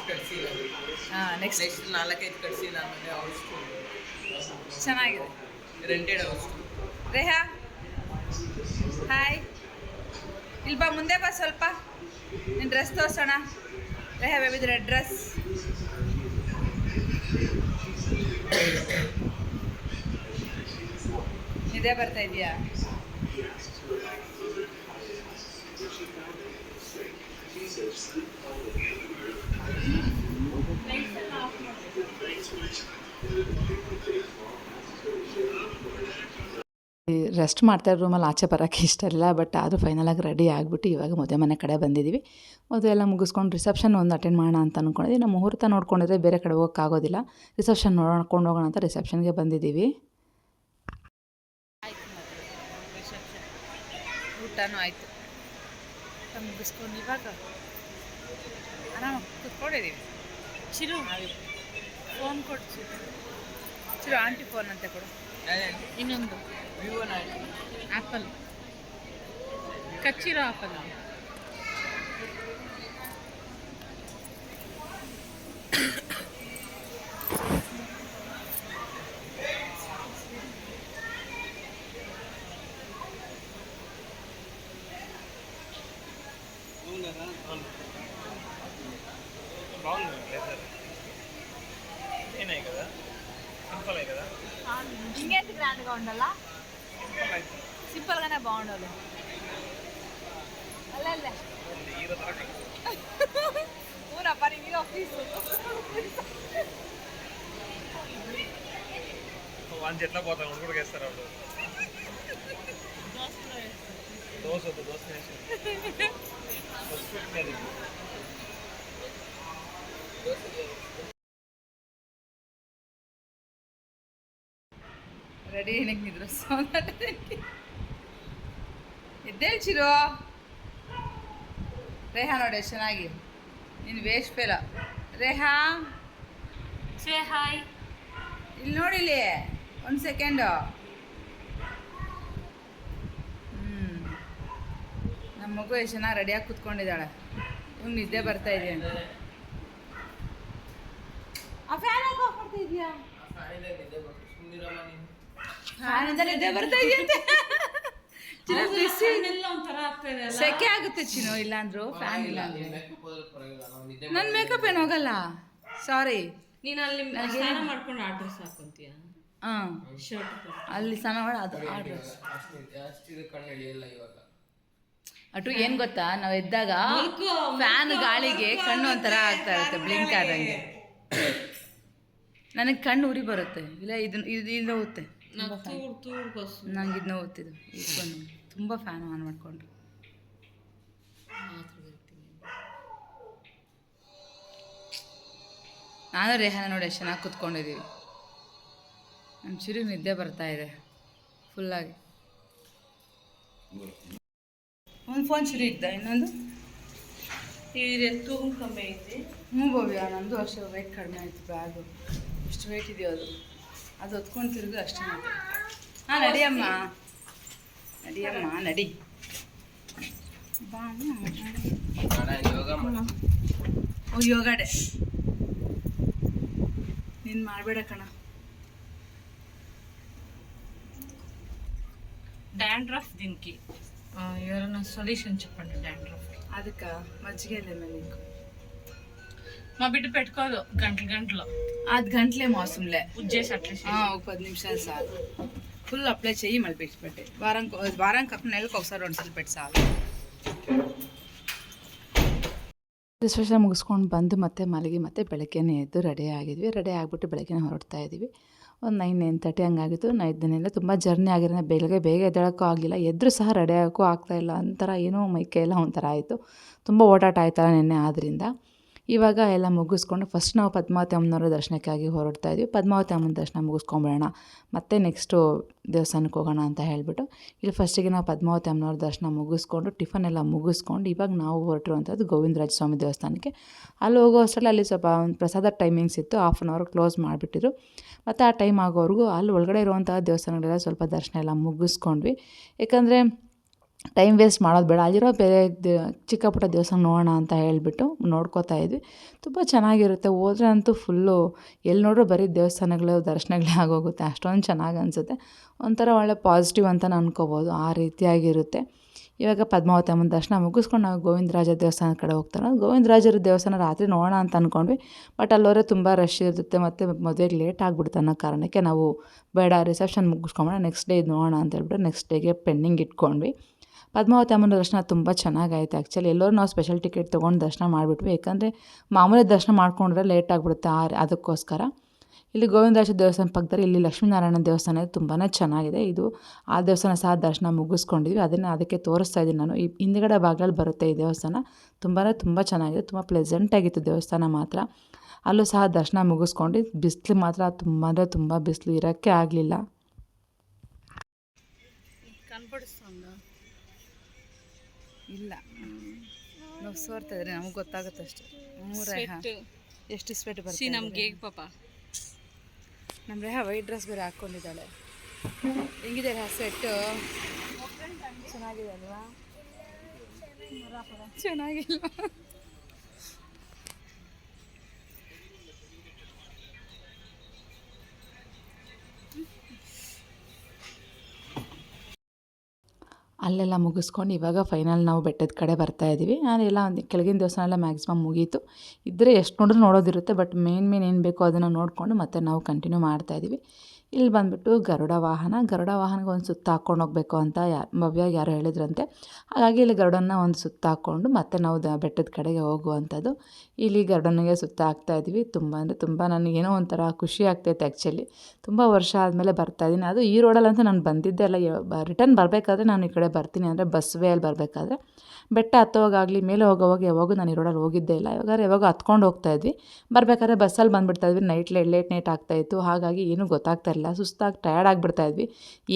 ಕಟ್ಸಿ ಹಾಂ, ನೆಕ್ಸ್ಟ್ ನೆಕ್ಸ್ಟ್ 4-5 ಕಟ್ಸಿ ಆಮೇಲೆ ಹೌಸ್ ಚೆನ್ನಾಗಿದೆ. Rented house. ರೇಹಾ ಹಾಯ್, ಇಲ್ಲಿ ಬಾ, ಮುಂದೆ ಬಾ ಸ್ವಲ್ಪ. ನಿನ್ನ ಡ್ರೆಸ್ ತೋರಿಸೋಣ. ರೇಹಾ ಬೇಬಿದು ರೆಡ್ ಡ್ರೆಸ್. ನಿದ್ದೆ ಬರ್ತಾ ಇದೆಯಾ? ರೆಸ್ಟ್ ಮಾಡ್ತಾಯಿರೋ ರೂಮಲ್ಲಿ ಆಚೆ ಬರೋಕ್ಕೆ ಇಷ್ಟ ಇಲ್ಲ. ಬಟ್ ಆದರೂ ಫೈನಲಾಗಿ ರೆಡಿ ಆಗಿಬಿಟ್ಟು ಇವಾಗ ಮದುವೆ ಮನೆ ಕಡೆ ಬಂದಿದ್ದೀವಿ. ಮದುವೆ ಎಲ್ಲ ಮುಗಿಸ್ಕೊಂಡು ರಿಸೆಪ್ಷನ್ ಒಂದು ಅಟೆಂಡ್ ಮಾಡೋಣ ಅಂತ ಅಂದ್ಕೊಂಡಿದ್ವಿ. ನಮ್ಮ ಮುಹೂರ್ತ ನೋಡ್ಕೊಂಡಿದ್ರೆ ಬೇರೆ ಕಡೆ ಹೋಗೋಕ್ಕಾಗೋದಿಲ್ಲ. ರಿಸೆಪ್ಷನ್ ನೋಡ್ಕೊಂಡು ಹೋಗೋಣ ಅಂತ ರಿಸೆಪ್ಷನ್ಗೆ ಬಂದಿದ್ದೀವಿ. ಊಟನೂ ಆಯಿತು. ಮುಗಿಸ್ಕೊಂಡು ಇವಾಗ ಆರಾಮಾಗಿ ಕೂತ್ಕೊಂಡಿದ್ದೀವಿ. ಚಿರು ಫೋನ್ ಕೊಡು ಚಿರು. ಆಂಟಿ ಫೋನ್ ಅಂತ ಕೊಡು. ಇನ್ನೊಂದು ವಿವೋ ಆ್ಯಪಲ್, ಕಚ್ಚಿರೋ ಆ್ಯಪಲ್. ఏనాయి కదా సింపుల్ అయ్యి కదా ఇంకేంటి గ్రాండ్గా ఉండాలా? సింపుల్గానే బాగుండాలి. అల్లే ఊరా పని మీరు ఆఫీసు వాంచి ఎట్లా పోతాం కూడా వేస్తారు అప్పుడు దోశ వద్దు దోశ ರೆಡಿ ಏನಕ್ಕೆ ನಿದ್ರು ಎದ್ದೇಳಿ ಚಿರು. ರೇಹಾ ನೋಡಿ ಎಷ್ಟು ಚೆನ್ನಾಗಿ. ನೀನು ವೇಸ್ಟ್ ಫೇಲ ರೇಹಾ. Say hi. ಇಲ್ಲಿ ನೋಡಿಲಿ ಒಂದು ಸೆಕೆಂಡು. ನಮ್ಮ ಮಗು ಎಷ್ಟು ಚೆನ್ನಾಗಿ ರೆಡಿಯಾಗಿ ಕೂತ್ಕೊಂಡಿದ್ದಾಳೆ. ಇವಾಗ ನಿದ್ದೆ ಬರ್ತಾ ಇದೆ ಅಂತ. ಆ ಫ್ಯಾನ್ ಯಾಕೆ ಆಫ್ ಮಾಡ್ತಾ ಇದೆಯಾ? ಫ್ಯಾನಿಂದ ನಿದ್ದೆ ಬರ್ತಾ ಇದೆಯಂತೆ. ಒಂಥರ ಆಗ್ತಾ ಇದೆ. ಸೆಕೆ ಆಗುತ್ತೆ ಚಿನ್ನು. ಇಲ್ಲ ಅಂದ್ರು ಫ್ಯಾನ್ ಇಲ್ಲ ಅಂದ್ರೆ ನನ್ನ ಮೇಕಪ್ ಏನು ಹೋಗಲ್ಲ. ಸಾರಿ. ನೀನು ಅಲ್ಲಿ ಸ್ನಾನ ಮಾಡ್ಕೊಂಡು ಆ ಡ್ರೆಸ್ ಹಾಕೊಂತೀಯ? ಹಾಂ, ಶರ್ಟ್ ಅಲ್ಲಿ ಸ್ನಾನ ಮಾಡಿ ಅದು ಅಷ್ಟಿದೆ ಕಣ್ಣು ಎಳೆಯಲ್ಲ ಇವಾಗ. ಅಟು ಏನು ಗೊತ್ತಾ, ನಾವು ಎದ್ದಾಗ ಫ್ಯಾನ್ ಗಾಳಿಗೆ ಕಣ್ಣು ಒಂಥರ ಆಗ್ತಾ ಇರುತ್ತೆ, ಬ್ಲಿಂಕ್ ಆದಂಗೆ. ನನಗೆ ಕಣ್ಣು ಉರಿ ಬರುತ್ತೆ, ಇಲ್ಲ ಇದು ನೋವುತ್ತೆ, ನಂಗೆ ಇದು ನೋವುತ್ತಿದ್ದು ಈಗ ಬಂದು ತುಂಬ ಫ್ಯಾನ್ ಆನ್ ಮಾಡಿಕೊಂಡು. ನಾನು ರೇಹಾನ ನೋಡಿ ಎಷ್ಟು ಚೆನ್ನಾಗಿ ಕೂತ್ಕೊಂಡಿದ್ದೀವಿ. ನಮ್ಮ ಚಿರು ನಿದ್ದೆ ಬರ್ತಾ ಇದೆ ಫುಲ್ಲಾಗಿ. ಒಂದು ಫೋನ್ ಚಿರು ಇದ್ದ, ಇನ್ನೊಂದು ತೂಗು ಕಮ್ಮಿ ಐತಿ. ಭವ್ಯ, ನಮ್ಮದು ಅಷ್ಟು ವೆಯ್ಟ್ ಕಡಿಮೆ ಆಯಿತು. ಬ್ಯಾಗು ಎಷ್ಟು ವೆಯ್ಟ್ ಇದೆಯೋ ಅದು ಹೊತ್ಕೊಂಡು ತಿರುಗಿ ಅಷ್ಟೇ ಮಾತ್ರ. ಹಾಂ ನಡಿಯಮ್ಮ ನಡಿ ಬಾ ಓ ಯೋಗ ಡೇ ನೀನು ಮಾಡಬೇಡ ಕಣ. డాండ్రఫ్ దీనికి ఎవరైనా సొల్యూషన్ చెప్పండి డాండ్రఫ్. ಅದಕ್ಕೆ ಮಜ್ಜಿಗೆ ಮೇಲೆ నీకు మా బిడ్డ పెట్టుకోదు గంటలు 10 గంటలే మోసంలే ఉజ్జేసి అట్లా ఒక 10 నిమిషాలు చాలు. ఫుల్ అప్లై చెయ్యి, మళ్ళీ పెట్టి వారానికి అప్పుడు నెలకు ఒకసారి 2 సార్లు పెట్టి చాలు. ರಿಸರ್ವೇಷನ್ ಮುಗಿಸ್ಕೊಂಡು ಬಂದು ಮತ್ತೆ ಮಲಗಿ ಮತ್ತೆ ಬೆಳಗ್ಗೆನೇ ಎದ್ದು ರೆಡಿ ಆಗಿದ್ವಿ. ರೆಡಿ ಆಗಿಬಿಟ್ಟು ಬೆಳಗ್ಗೆನೇ ಹೊರಡ್ತಾ ಇದ್ದೀವಿ. ಒಂದು 9:30 ಹಂಗಾಗಿತ್ತು. ಇದನ್ನೆಲ್ಲ ತುಂಬ ಜರ್ನಿ ಆಗಿರೋಣ, ಬೇಗ ಎದ್ದೇಳೋಕ್ಕೂ ಆಗಲಿಲ್ಲ. ಎದ್ದರೂ ಸಹ ರೆಡಿ ಆಗೋಕ್ಕೂ ಆಗ್ತಾಯಿಲ್ಲ. ಒಂಥರ ಏನೋ ಮೈಕೈ ಎಲ್ಲ ಒಂಥರ ಆಯಿತು. ತುಂಬ ಓಡಾಟ ಆಯ್ತಲ್ಲ ನಿನ್ನೆ, ಆದ್ದರಿಂದ ಇವಾಗ ಎಲ್ಲ ಮುಗಿಸ್ಕೊಂಡು ಫಸ್ಟ್ ನಾವು ಪದ್ಮಾವತಿ ಅಮ್ಮನವರ ದರ್ಶನಕ್ಕಾಗಿ ಹೊರಡ್ತಾ ಇದ್ವಿ. ಪದ್ಮಾವತಿ ಅಮ್ಮನ ದರ್ಶನ ಮುಗಿಸ್ಕೊಂಬಿಡೋಣ, ಮತ್ತೆ ನೆಕ್ಸ್ಟು ದೇವಸ್ಥಾನಕ್ಕೆ ಹೋಗೋಣ ಅಂತ ಹೇಳಿಬಿಟ್ಟು ಇಲ್ಲಿ ಫಸ್ಟಿಗೆ ನಾವು ಪದ್ಮಾವತಿ ಅಮ್ಮನವ್ರ ದರ್ಶನ ಮುಗಿಸ್ಕೊಂಡು ಟಿಫನ್ ಎಲ್ಲ ಮುಗಿಸ್ಕೊಂಡು ಇವಾಗ ನಾವು ಹೊರಟಿರುವಂಥದ್ದು ಗೋವಿಂದರಾಜ ಸ್ವಾಮಿ ದೇವಸ್ಥಾನಕ್ಕೆ. ಅಲ್ಲಿ ಹೋಗೋ ಅಷ್ಟರಲ್ಲಿ ಅಲ್ಲಿ ಸ್ವಲ್ಪ ಒಂದು ಪ್ರಸಾದ ಟೈಮಿಂಗ್ಸ್ ಇತ್ತು, 1/2 hour ಕ್ಲೋಸ್ ಮಾಡಿಬಿಟ್ಟಿದ್ರು. ಮತ್ತು ಆ ಟೈಮ್ ಆಗೋವರೆಗೂ ಅಲ್ಲಿ ಒಳಗಡೆ ಇರುವಂಥ ದೇವಸ್ಥಾನಗಳೆಲ್ಲ ಸ್ವಲ್ಪ ದರ್ಶನ ಎಲ್ಲ ಮುಗಿಸ್ಕೊಂಡ್ವಿ. ಯಾಕಂದರೆ ಟೈಮ್ ವೇಸ್ಟ್ ಮಾಡೋದು ಬೇಡ, ಅಲ್ಲಿರೋ ಬೇರೆ ಚಿಕ್ಕ ಪುಟ್ಟ ದೇವಸ್ಥಾನ ನೋಡೋಣ ಅಂತ ಹೇಳಿಬಿಟ್ಟು ನೋಡ್ಕೋತಾ ಇದ್ವಿ. ತುಂಬ ಚೆನ್ನಾಗಿರುತ್ತೆ, ಹೋದ್ರೆ ಅಂತೂ ಫುಲ್ಲು ಎಲ್ಲಿ ನೋಡ್ರೂ ಬರೀ ದೇವಸ್ಥಾನಗಳು ದರ್ಶನಗಳೇ ಆಗೋಗುತ್ತೆ. ಅಷ್ಟೊಂದು ಚೆನ್ನಾಗಿ ಅನಿಸುತ್ತೆ, ಒಂಥರ ಒಳ್ಳೆ ಪಾಸಿಟಿವ್ ಅಂತಲೇ ಅನ್ಕೋಬೋದು, ಆ ರೀತಿಯಾಗಿರುತ್ತೆ. ಇವಾಗ ಪದ್ಮಾವತಿ ಅಮ್ಮನ ದರ್ಶನ ಮುಗಿಸ್ಕೊಂಡು ನಾವು ಗೋವಿಂದರಾಜ ದೇವಸ್ಥಾನದ ಕಡೆ ಹೋಗ್ತಾರೆ. ಗೋವಿಂದರಾಜರ ದೇವಸ್ಥಾನ ರಾತ್ರಿ ನೋಡೋಣ ಅಂತ ಅಂದ್ಕೊಂಡ್ವಿ, ಬಟ್ ಅಲ್ಲೋರೆ ತುಂಬ ರಶ್ ಇರುತ್ತೆ ಮತ್ತು ಮದುವೆಗೆ ಲೇಟ್ ಆಗಿಬಿಡುತ್ತೆ ಅನ್ನೋ ಕಾರಣಕ್ಕೆ ನಾವು ಬೇಡ, ರಿಸೆಪ್ಷನ್ ಮುಗಿಸ್ಕೊಂಬೋಣ, ನೆಕ್ಸ್ಟ್ ಡೇ ಇದು ನೋಡೋಣ ಅಂತ ಹೇಳ್ಬಿಟ್ಟು ನೆಕ್ಸ್ಟ್ ಡೇಗೆ ಪೆಂಡಿಂಗ್ ಇಟ್ಕೊಂಡ್ವಿ. ಪದ್ಮಾವತಿ ಅಮ್ಮನ ದರ್ಶನ ತುಂಬ ಚೆನ್ನಾಗಾಯಿತು. ಆ್ಯಕ್ಚುಲಿ ಎಲ್ಲರೂ ನಾವು ಸ್ಪೆಷಲ್ ಟಿಕೆಟ್ ತೊಗೊಂಡು ದರ್ಶನ ಮಾಡಿಬಿಟ್ವಿ, ಯಾಕಂದರೆ ಮಾಮೂಲಿ ದರ್ಶನ ಮಾಡ್ಕೊಂಡ್ರೆ ಲೇಟ್ ಆಗಿಬಿಡುತ್ತೆ, ಅದಕ್ಕೋಸ್ಕರ. ಇಲ್ಲಿ ಗೋವಿಂದರಾಜ ದೇವಸ್ಥಾನ ಪಕ್ಕದಲ್ಲಿ ಇಲ್ಲಿ ಲಕ್ಷ್ಮೀನಾರಾಯಣ ದೇವಸ್ಥಾನ ತುಂಬಾ ಚೆನ್ನಾಗಿದೆ. ಇದು ಆ ದೇವಸ್ಥಾನ ಸಹ ದರ್ಶನ ಮುಗಿಸ್ಕೊಂಡಿದ್ವಿ, ಅದಕ್ಕೆ ತೋರಿಸ್ತಾ ಇದ್ದೀನಿ ನಾನು. ಈ ಹಿಂದುಗಡೆ ಭಾಗದಲ್ಲಿ ಬರುತ್ತೆ ಈ ದೇವಸ್ಥಾನ, ತುಂಬ ಚೆನ್ನಾಗಿದೆ, ತುಂಬ ಪ್ಲೆಸೆಂಟಾಗಿತ್ತು ದೇವಸ್ಥಾನ ಮಾತ್ರ. ಅಲ್ಲೂ ಸಹ ದರ್ಶನ ಮುಗಿಸ್ಕೊಂಡು ಬಿಸಿಲು ಮಾತ್ರ ತುಂಬ ಬಿಸಿಲು, ಇರೋಕ್ಕೆ ಆಗಲಿಲ್ಲ. కనపడుస్తుందా? ಇಲ್ಲ ನಾವು ಸೋರ್ತಾಯಿದ್ರೆ ನಮಗೆ ಗೊತ್ತಾಗುತ್ತಷ್ಟೆ. ಎಷ್ಟು ಸ್ವೆಟ್ ಬರುತ್ತೆ ನಮ್ಗೆ ಹೇಗೆ ಪಾಪ. ನಮ್ಮ ರೇಹಾ ವೈಟ್ ಡ್ರೆಸ್ ಬೇರೆ ಹಾಕ್ಕೊಂಡಿದ್ದಾಳೆ. ಹೆಂಗಿದೆ ರೇಹಾ ಸ್ವೆಟ್ಟು? ಚೆನ್ನಾಗಿದೆ ಅಲ್ವಾ? ಚೆನ್ನಾಗಿಲ್ಲ. ಅಲ್ಲೆಲ್ಲ ಮುಗಿಸ್ಕೊಂಡು ಇವಾಗ ಫೈನಲ್ ನಾವು ಬೆಟ್ಟದ ಕಡೆ ಬರ್ತಾಯಿದ್ದೀವಿ. ನಾನೆಲ್ಲ ಒಂದು ಕೆಳಗಿನ ದೇವಸ್ಥಾನ ಎಲ್ಲ ಮ್ಯಾಕ್ಸಿಮಮ್ ಮುಗೀತು. ಇದ್ದರೆ ಎಷ್ಟು ನೋಡಿದ್ರು ನೋಡೋದಿರುತ್ತೆ, ಬಟ್ ಮೇನ್ ಏನು ಬೇಕೋ ಅದನ್ನು ನೋಡಿಕೊಂಡು ಮತ್ತೆ ನಾವು ಕಂಟಿನ್ಯೂ ಮಾಡ್ತಾಯಿದ್ದೀವಿ. ಇಲ್ಲಿ ಬಂದುಬಿಟ್ಟು ಗರುಡ ವಾಹನಕ್ಕೆ ಒಂದು ಸುತ್ತ ಹಾಕ್ಕೊಂಡು ಹೋಗಬೇಕು ಅಂತ ಭವ್ಯಾಗ ಯಾರೋ ಹೇಳಿದ್ರಂತೆ. ಹಾಗಾಗಿ ಇಲ್ಲಿ ಗರುಡನ್ನ ಒಂದು ಸುತ್ತ ಹಾಕ್ಕೊಂಡು ಮತ್ತೆ ನಾವು ಬೆಟ್ಟದ ಕಡೆಗೆ ಹೋಗುವಂಥದ್ದು. ಇಲ್ಲಿ ಗರುಡನಿಗೆ ಸುತ್ತ ಹಾಕ್ತಾಯಿದ್ವಿ. ತುಂಬ ನನಗೇನೋ ಒಂಥರ ಖುಷಿ ಆಗ್ತೈತೆ. ಆ್ಯಕ್ಚುಲಿ ತುಂಬ ವರ್ಷ ಆದಮೇಲೆ ಬರ್ತಾಯಿದ್ದೀನಿ. ಅದು ಈ ರೋಡಲ್ಲಂತೂ ನಾನು ಬಂದಿದ್ದೆ ಅಲ್ಲ, ರಿಟರ್ನ್ ಬರಬೇಕಾದ್ರೆ ನಾನು ಈ ಕಡೆ ಬರ್ತೀನಿ, ಅಂದರೆ ಬಸ್ ವೇಯಲ್ಲಿ ಬರಬೇಕಾದ್ರೆ. ಬೆಟ್ಟ ಹತ್ತೋವಾಗಲಿ ಮೇಲೆ ಹೋಗೋವಾಗ ಯಾವಾಗೂ ನಾನು ಈ ರೋಡಲ್ಲಿ ಹೋಗಿದ್ದೇ ಇಲ್ಲ. ಯಾವಾಗ ಹತ್ಕೊಂಡು ಹೋಗ್ತಾಯಿದ್ವಿ, ಬರಬೇಕಾದ್ರೆ ಬಸ್ಸಲ್ಲಿ ಬಂದುಬಿಡ್ತಾಯಿದ್ವಿ. ಲೇಟ್ ನೈಟ್ ಆಗ್ತಾಯಿತ್ತು, ಹಾಗಾಗಿ ಏನೂ ಗೊತ್ತಾಗ್ತಾಯಿಲ್ಲ, ಸುಸ್ತಾಗಿ ಟಯರ್ಡ್ ಆಗಿಬಿಡ್ತಾಯಿದ್ವಿ.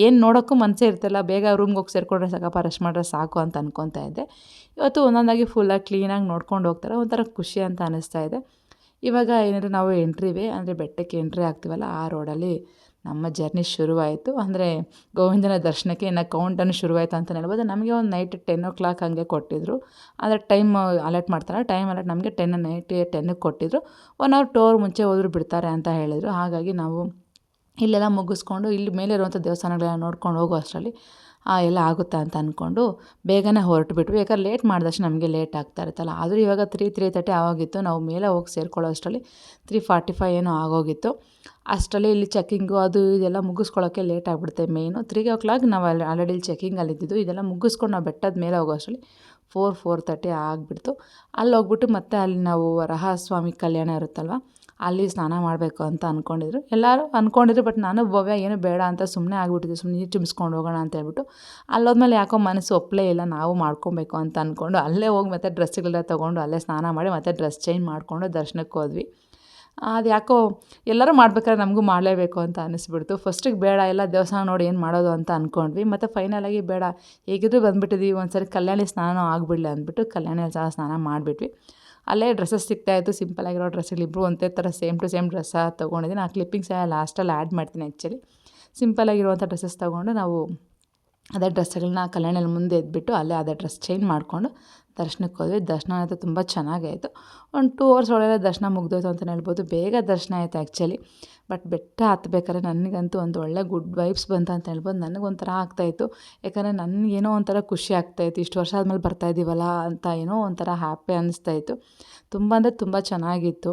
ಏನು ನೋಡೋಕ್ಕೂ ಮನಸ್ಸೇ ಇರ್ತಿಲ್ಲ, ಬೇಗ ರೂಮ್ಗೆ ಹೋಗಿ ಸೇರಿಕೊಂಡ್ರೆ ಸಾಕಪ್ಪ, ರೆಸ್ಟ್ ಮಾಡಿದ್ರೆ ಸಾಕು ಅಂತ ಅಂದ್ಕೊತಾ ಇದ್ದೆ. ಇವತ್ತು ಒಂದೊಂದಾಗಿ ಫುಲ್ಲಾಗಿ ಕ್ಲೀನಾಗಿ ನೋಡ್ಕೊಂಡು ಹೋಗ್ತಾರೆ, ಒಂಥರ ಖುಷಿ ಅಂತ ಅನ್ನಿಸ್ತಾ ಇದೆ. ಇವಾಗ ಏನಾದರೂ ನಾವು ಅಂದರೆ ಬೆಟ್ಟಕ್ಕೆ ಎಂಟ್ರಿ ಆಗ್ತೀವಲ್ಲ, ಆ ರೋಡಲ್ಲಿ ನಮ್ಮ ಜರ್ನಿ ಶುರುವಾಯಿತು. ಅಂದರೆ ಗೋವಿಂದನ ದರ್ಶನಕ್ಕೆ ಇನ್ನು ಕೌಂಟನ್ನು ಶುರುವಾಯಿತು ಅಂತ ಹೇಳ್ಬೋದು. ನಮಗೆ ಒಂದು ನೈಟ್ 10 o'clock ಹಾಗೆ ಕೊಟ್ಟಿದ್ದರು. ಅಂದರೆ ಟೈಮ್ ಅಲರ್ಟ್ ಮಾಡ್ತಾರೆ, ಟೈಮ್ ಅಲರ್ಟ್ ನಮಗೆ ನೈಟ್ 10ಕ್ಕೆ ಕೊಟ್ಟಿದ್ದರು. 1 hour 2 hour ಮುಂಚೆ ಹೋದರೂ ಬಿಡ್ತಾರೆ ಅಂತ ಹೇಳಿದರು. ಹಾಗಾಗಿ ನಾವು ಇಲ್ಲೆಲ್ಲ ಮುಗಿಸ್ಕೊಂಡು ಇಲ್ಲಿ ಮೇಲೆ ಇರುವಂಥ ದೇವಸ್ಥಾನಗಳೆಲ್ಲ ನೋಡ್ಕೊಂಡು ಹೋಗೋ ಅಷ್ಟರಲ್ಲಿ ಎಲ್ಲ ಆಗುತ್ತೆ ಅಂತ ಅಂದ್ಕೊಂಡು ಬೇಗನೆ ಹೊರಟುಬಿಟ್ವಿ. ಯಾಕಂದ್ರೆ ಲೇಟ್ ಮಾಡಿದಷ್ಟು ನಮಗೆ ಲೇಟ್ ಆಗ್ತಾ ಇರುತ್ತಲ್ಲ. ಆದರೂ ಇವಾಗ 3:30 ಆಗೋಗಿತ್ತು. ನಾವು ಮೇಲೆ ಹೋಗಿ ಸೇರ್ಕೊಳ್ಳೋ ಅಷ್ಟರಲ್ಲಿ 3:45 ಏನೋ ಆಗೋಗಿತ್ತು. ಅಷ್ಟರಲ್ಲಿ ಇಲ್ಲಿ ಚೆಕ್ಕಿಂಗು ಅದು ಇದೆಲ್ಲ ಮುಗಿಸ್ಕೊಳ್ಳೋಕ್ಕೆ ಲೇಟ್ ಆಗಿಬಿಡುತ್ತೆ. ಮೇಯ್ನು 3 o'clock ನಾವು ಆಲ್ರೆಡಿ ಇಲ್ಲಿ ಚೆಕ್ಕಿಂಗಲ್ಲಿದ್ದು, ಇದೆಲ್ಲ ಮುಗಿಸ್ಕೊಂಡು ನಾವು ಬೆಟ್ಟದ ಮೇಲೆ ಹೋಗೋ ಅಷ್ಟರಲ್ಲಿ 4:30 ಆಗಿಬಿಡ್ತು. ಅಲ್ಲಿ ಹೋಗ್ಬಿಟ್ಟು ಮತ್ತೆ ಅಲ್ಲಿ ನಾವು ವರಹಸ್ವಾಮಿ ಕಲ್ಯಾಣ ಇರುತ್ತಲ್ವ, ಅಲ್ಲಿ ಸ್ನಾನ ಮಾಡಬೇಕು ಅಂತ ಅಂದ್ಕೊಂಡಿದ್ರು. ಎಲ್ಲರೂ ಅಂದ್ಕೊಂಡಿದ್ರು, ಬಟ್ ನಾನು ಭವ್ಯ ಏನು ಬೇಡ ಅಂತ ಸುಮ್ಮನೆ ಆಗಿಬಿಟ್ಟಿದ್ದೆ. ಸುಮ್ಮನೆ ನೀರು ಚಿಮ್ಸ್ಕೊಂಡು ಹೋಗೋಣ ಅಂತ ಹೇಳ್ಬಿಟ್ಟು ಅಲ್ಲೋದ್ಮೇಲೆ ಯಾಕೋ ಮನಸ್ಸು ಒಪ್ಪಲೇ ಇಲ್ಲ, ನಾವು ಮಾಡ್ಕೊಬೇಕು ಅಂತ ಅಂದ್ಕೊಂಡು ಅಲ್ಲೇ ಹೋಗಿ ಮತ್ತೆ ಡ್ರೆಸ್ಗಳೆಲ್ಲ ತೊಗೊಂಡು ಅಲ್ಲೇ ಸ್ನಾನ ಮಾಡಿ ಮತ್ತೆ ಡ್ರೆಸ್ ಚೇಂಜ್ ಮಾಡಿಕೊಂಡು ದರ್ಶನಕ್ಕೆ ಹೋದ್ವಿ. ಅದು ಯಾಕೋ ಎಲ್ಲರೂ ಮಾಡ್ಬೇಕಾದ್ರೆ ನಮಗೂ ಮಾಡಲೇಬೇಕು ಅಂತ ಅನ್ನಿಸ್ಬಿಡ್ತು. ಫಸ್ಟಿಗೆ ಬೇಡ, ಎಲ್ಲ ದೇವಸ್ಥಾನ ನೋಡಿ ಏನು ಮಾಡೋದು ಅಂತ ಅಂದ್ಕೊಂಡ್ವಿ. ಮತ್ತು ಫೈನಲಾಗಿ ಬೇಡ, ಹೇಗಿದ್ರೂ ಬಂದುಬಿಟ್ಟಿದ್ವಿ, ಒಂದು ಸರಿ ಕಲ್ಯಾಣಿ ಸ್ನಾನ ಆಗಿಬಿಡಲಿ ಅಂದ್ಬಿಟ್ಟು ಕಲ್ಯಾಣಿಯಲ್ಲಿ ಸಹ ಸ್ನಾನ ಮಾಡಿಬಿಟ್ವಿ. ಅಲ್ಲೇ ಡ್ರೆಸ್ಸಸ್ ಸಿಗ್ತಾಯಿತ್ತು, ಸಿಂಪಲಾಗಿರೋ ಡ್ರೆಸ್ಗಳು. ಇಬ್ಬರು ಒಂದೇ ಥರ ಸೇಮ್ ಟು ಸೇಮ್ ಡ್ರೆಸ್ಸ ತೊಗೊಂಡಿದ್ದೀನಿ. ಆ ಕ್ಲಿಪ್ಪಿಂಗ್ಸ್ ಲಾಸ್ಟಲ್ಲಿ ಆ್ಯಡ್ ಮಾಡ್ತೀನಿ. ಆ್ಯಕ್ಚುಲಿ ಸಿಂಪಲಾಗಿರುವಂಥ ಡ್ರೆಸ್ಸಸ್ ತೊಗೊಂಡು ನಾವು ಅದೇ ಡ್ರೆಸ್ಗಳನ್ನ ಕಲ್ಯಾಣಿಯಲ್ಲಿ ಮುಂದೆ ಎದ್ಬಿಟ್ಟು ಅಲ್ಲೇ ಅದೇ ಡ್ರೆಸ್ ಚೇಂಜ್ ಮಾಡಿಕೊಂಡು ದರ್ಶನಕ್ಕೆ ಹೋದ್ವಿ. ದರ್ಶನ ಆಯಿತು, ತುಂಬ ಚೆನ್ನಾಗಾಯಿತು. ಒಂದು 2 ಅವರ್ಸ್ ಒಳಗೆ ದರ್ಶನ ಮುಗ್ದೋಯ್ತು ಅಂತಲೇ ಹೇಳ್ಬೋದು. ಬೇಗ ದರ್ಶನ ಆಯಿತು ಆ್ಯಕ್ಚುಲಿ. ಬಟ್ ಬೆಟ್ಟ ಹತ್ಬೇಕಾದ್ರೆ ನನಗಂತೂ ಒಂದು ಒಳ್ಳೆ ಗುಡ್ ವೈಬ್ಸ್ ಬಂತು ಅಂತ ಹೇಳ್ಬೋದು. ನನಗೊಂಥರ ಆಗ್ತಾಯಿತ್ತು, ಯಾಕಂದರೆ ನನಗೇನೋ ಒಂಥರ ಖುಷಿ ಆಗ್ತಾಯಿತ್ತು. ಇಷ್ಟು ವರ್ಷ ಆದಮೇಲೆ ಬರ್ತಾಯಿದ್ದೀವಲ್ಲ ಅಂತ ಏನೋ ಒಂಥರ ಹ್ಯಾಪಿ ಅನ್ನಿಸ್ತಾಯಿತ್ತು. ತುಂಬ ಅಂದರೆ ತುಂಬ ಚೆನ್ನಾಗಿತ್ತು.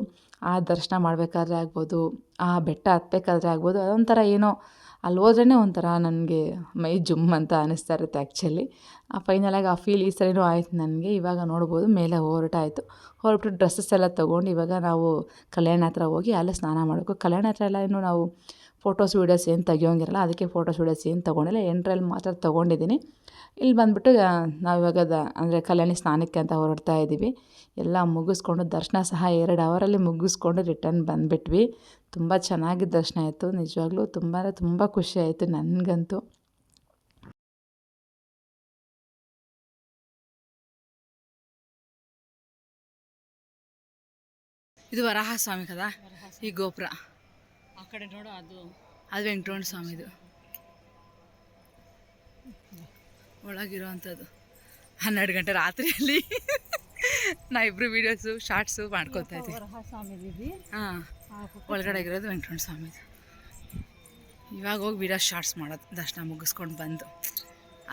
ಆ ದರ್ಶನ ಮಾಡಬೇಕಾದ್ರೆ ಆಗ್ಬೋದು, ಆ ಬೆಟ್ಟ ಹತ್ಬೇಕಾದ್ರೆ ಆಗ್ಬೋದು, ಅದೊಂಥರ ಏನೋ ಅಲ್ಲಿ ಹೋದ್ರೇ ಒಂಥರ ನನಗೆ ಮೈ ಜುಮ್ ಅಂತ ಅನ್ನಿಸ್ತಾ ಇರುತ್ತೆ ಆ್ಯಕ್ಚುಲಿ. ಫೈನಲಾಗಿ ಆ ಫೀಲ್ ಈ ಸರಿನೂ ಆಯಿತು ನನಗೆ. ಇವಾಗ ನೋಡ್ಬೋದು ಮೇಲೆ ಹೊರಬಿಟ್ಟು ಡ್ರೆಸ್ಸಸ್ ಎಲ್ಲ ತೊಗೊಂಡು ಇವಾಗ ನಾವು ಕಲ್ಯಾಣ ಹತ್ರ ಹೋಗಿ ಅಲ್ಲೇ ಸ್ನಾನ ಮಾಡಬೇಕು. ಕಲ್ಯಾಣ ಹತ್ರ ಎಲ್ಲ ಇನ್ನೂ ನಾವು ಫೋಟೋಸ್ ವೀಡಿಯೋಸ್ ಏನು ತೆಗಿಯೋಂಗಿರಲ್ಲ, ಅದಕ್ಕೆ ಫೋಟೋಸ್ ವೀಡಿಯೋಸ್ ಏನು ತೊಗೊಂಡಿಲ್ಲ. ಎಂಟ್ರಲ್ಲಿ ಮಾತ್ರ ತೊಗೊಂಡಿದ್ದೀನಿ. ಇಲ್ಲಿ ಬಂದುಬಿಟ್ಟು ನಾವಿವಾಗ ಅಂದರೆ ಕಲ್ಯಾಣಿ ಸ್ನಾನಕ್ಕೆ ಅಂತ ಹೊರಡ್ತಾ ಇದ್ದೀವಿ. ಎಲ್ಲ ಮುಗಿಸ್ಕೊಂಡು ದರ್ಶನ ಸಹ 2 ಅವರಲ್ಲಿ ಮುಗಿಸ್ಕೊಂಡು ರಿಟರ್ನ್ ಬಂದುಬಿಟ್ವಿ. ತುಂಬ ಚೆನ್ನಾಗಿ ದರ್ಶನ ಆಯಿತು. ನಿಜವಾಗ್ಲೂ ತುಂಬ ಅಂದರೆ ತುಂಬ ಖುಷಿ ಆಯಿತು ನನಗಂತೂ. ಇದು ವರಾಹಸ್ವಾಮಿ కదా, ಈ ಗೋಪುರ. ಆ ಕಡೆ ನೋಡು, ಅದು ವೆಂಕಟರಮಣ ಸ್ವಾಮಿದು ಒಳಗಿರೋವಂಥದ್ದು. 12 ಗಂಟೆ ರಾತ್ರಿಯಲ್ಲಿ ನಾವಿಬ್ಬರು ವೀಡಿಯೋಸು ಶಾರ್ಟ್ಸು ಮಾಡ್ಕೊತಾ ಇದ್ದೀವಿ. ಹಾಂ, ಒಳಗಡೆ ಆಗಿರೋದು ವೆಂಕಟರಮಣ ಸ್ವಾಮಿದು. ಇವಾಗ ಹೋಗಿ ವೀಡಿಯೋ ಶಾರ್ಟ್ಸ್ ಮಾಡೋದು ದರ್ಶನ ಮುಗಿಸ್ಕೊಂಡು ಬಂದು.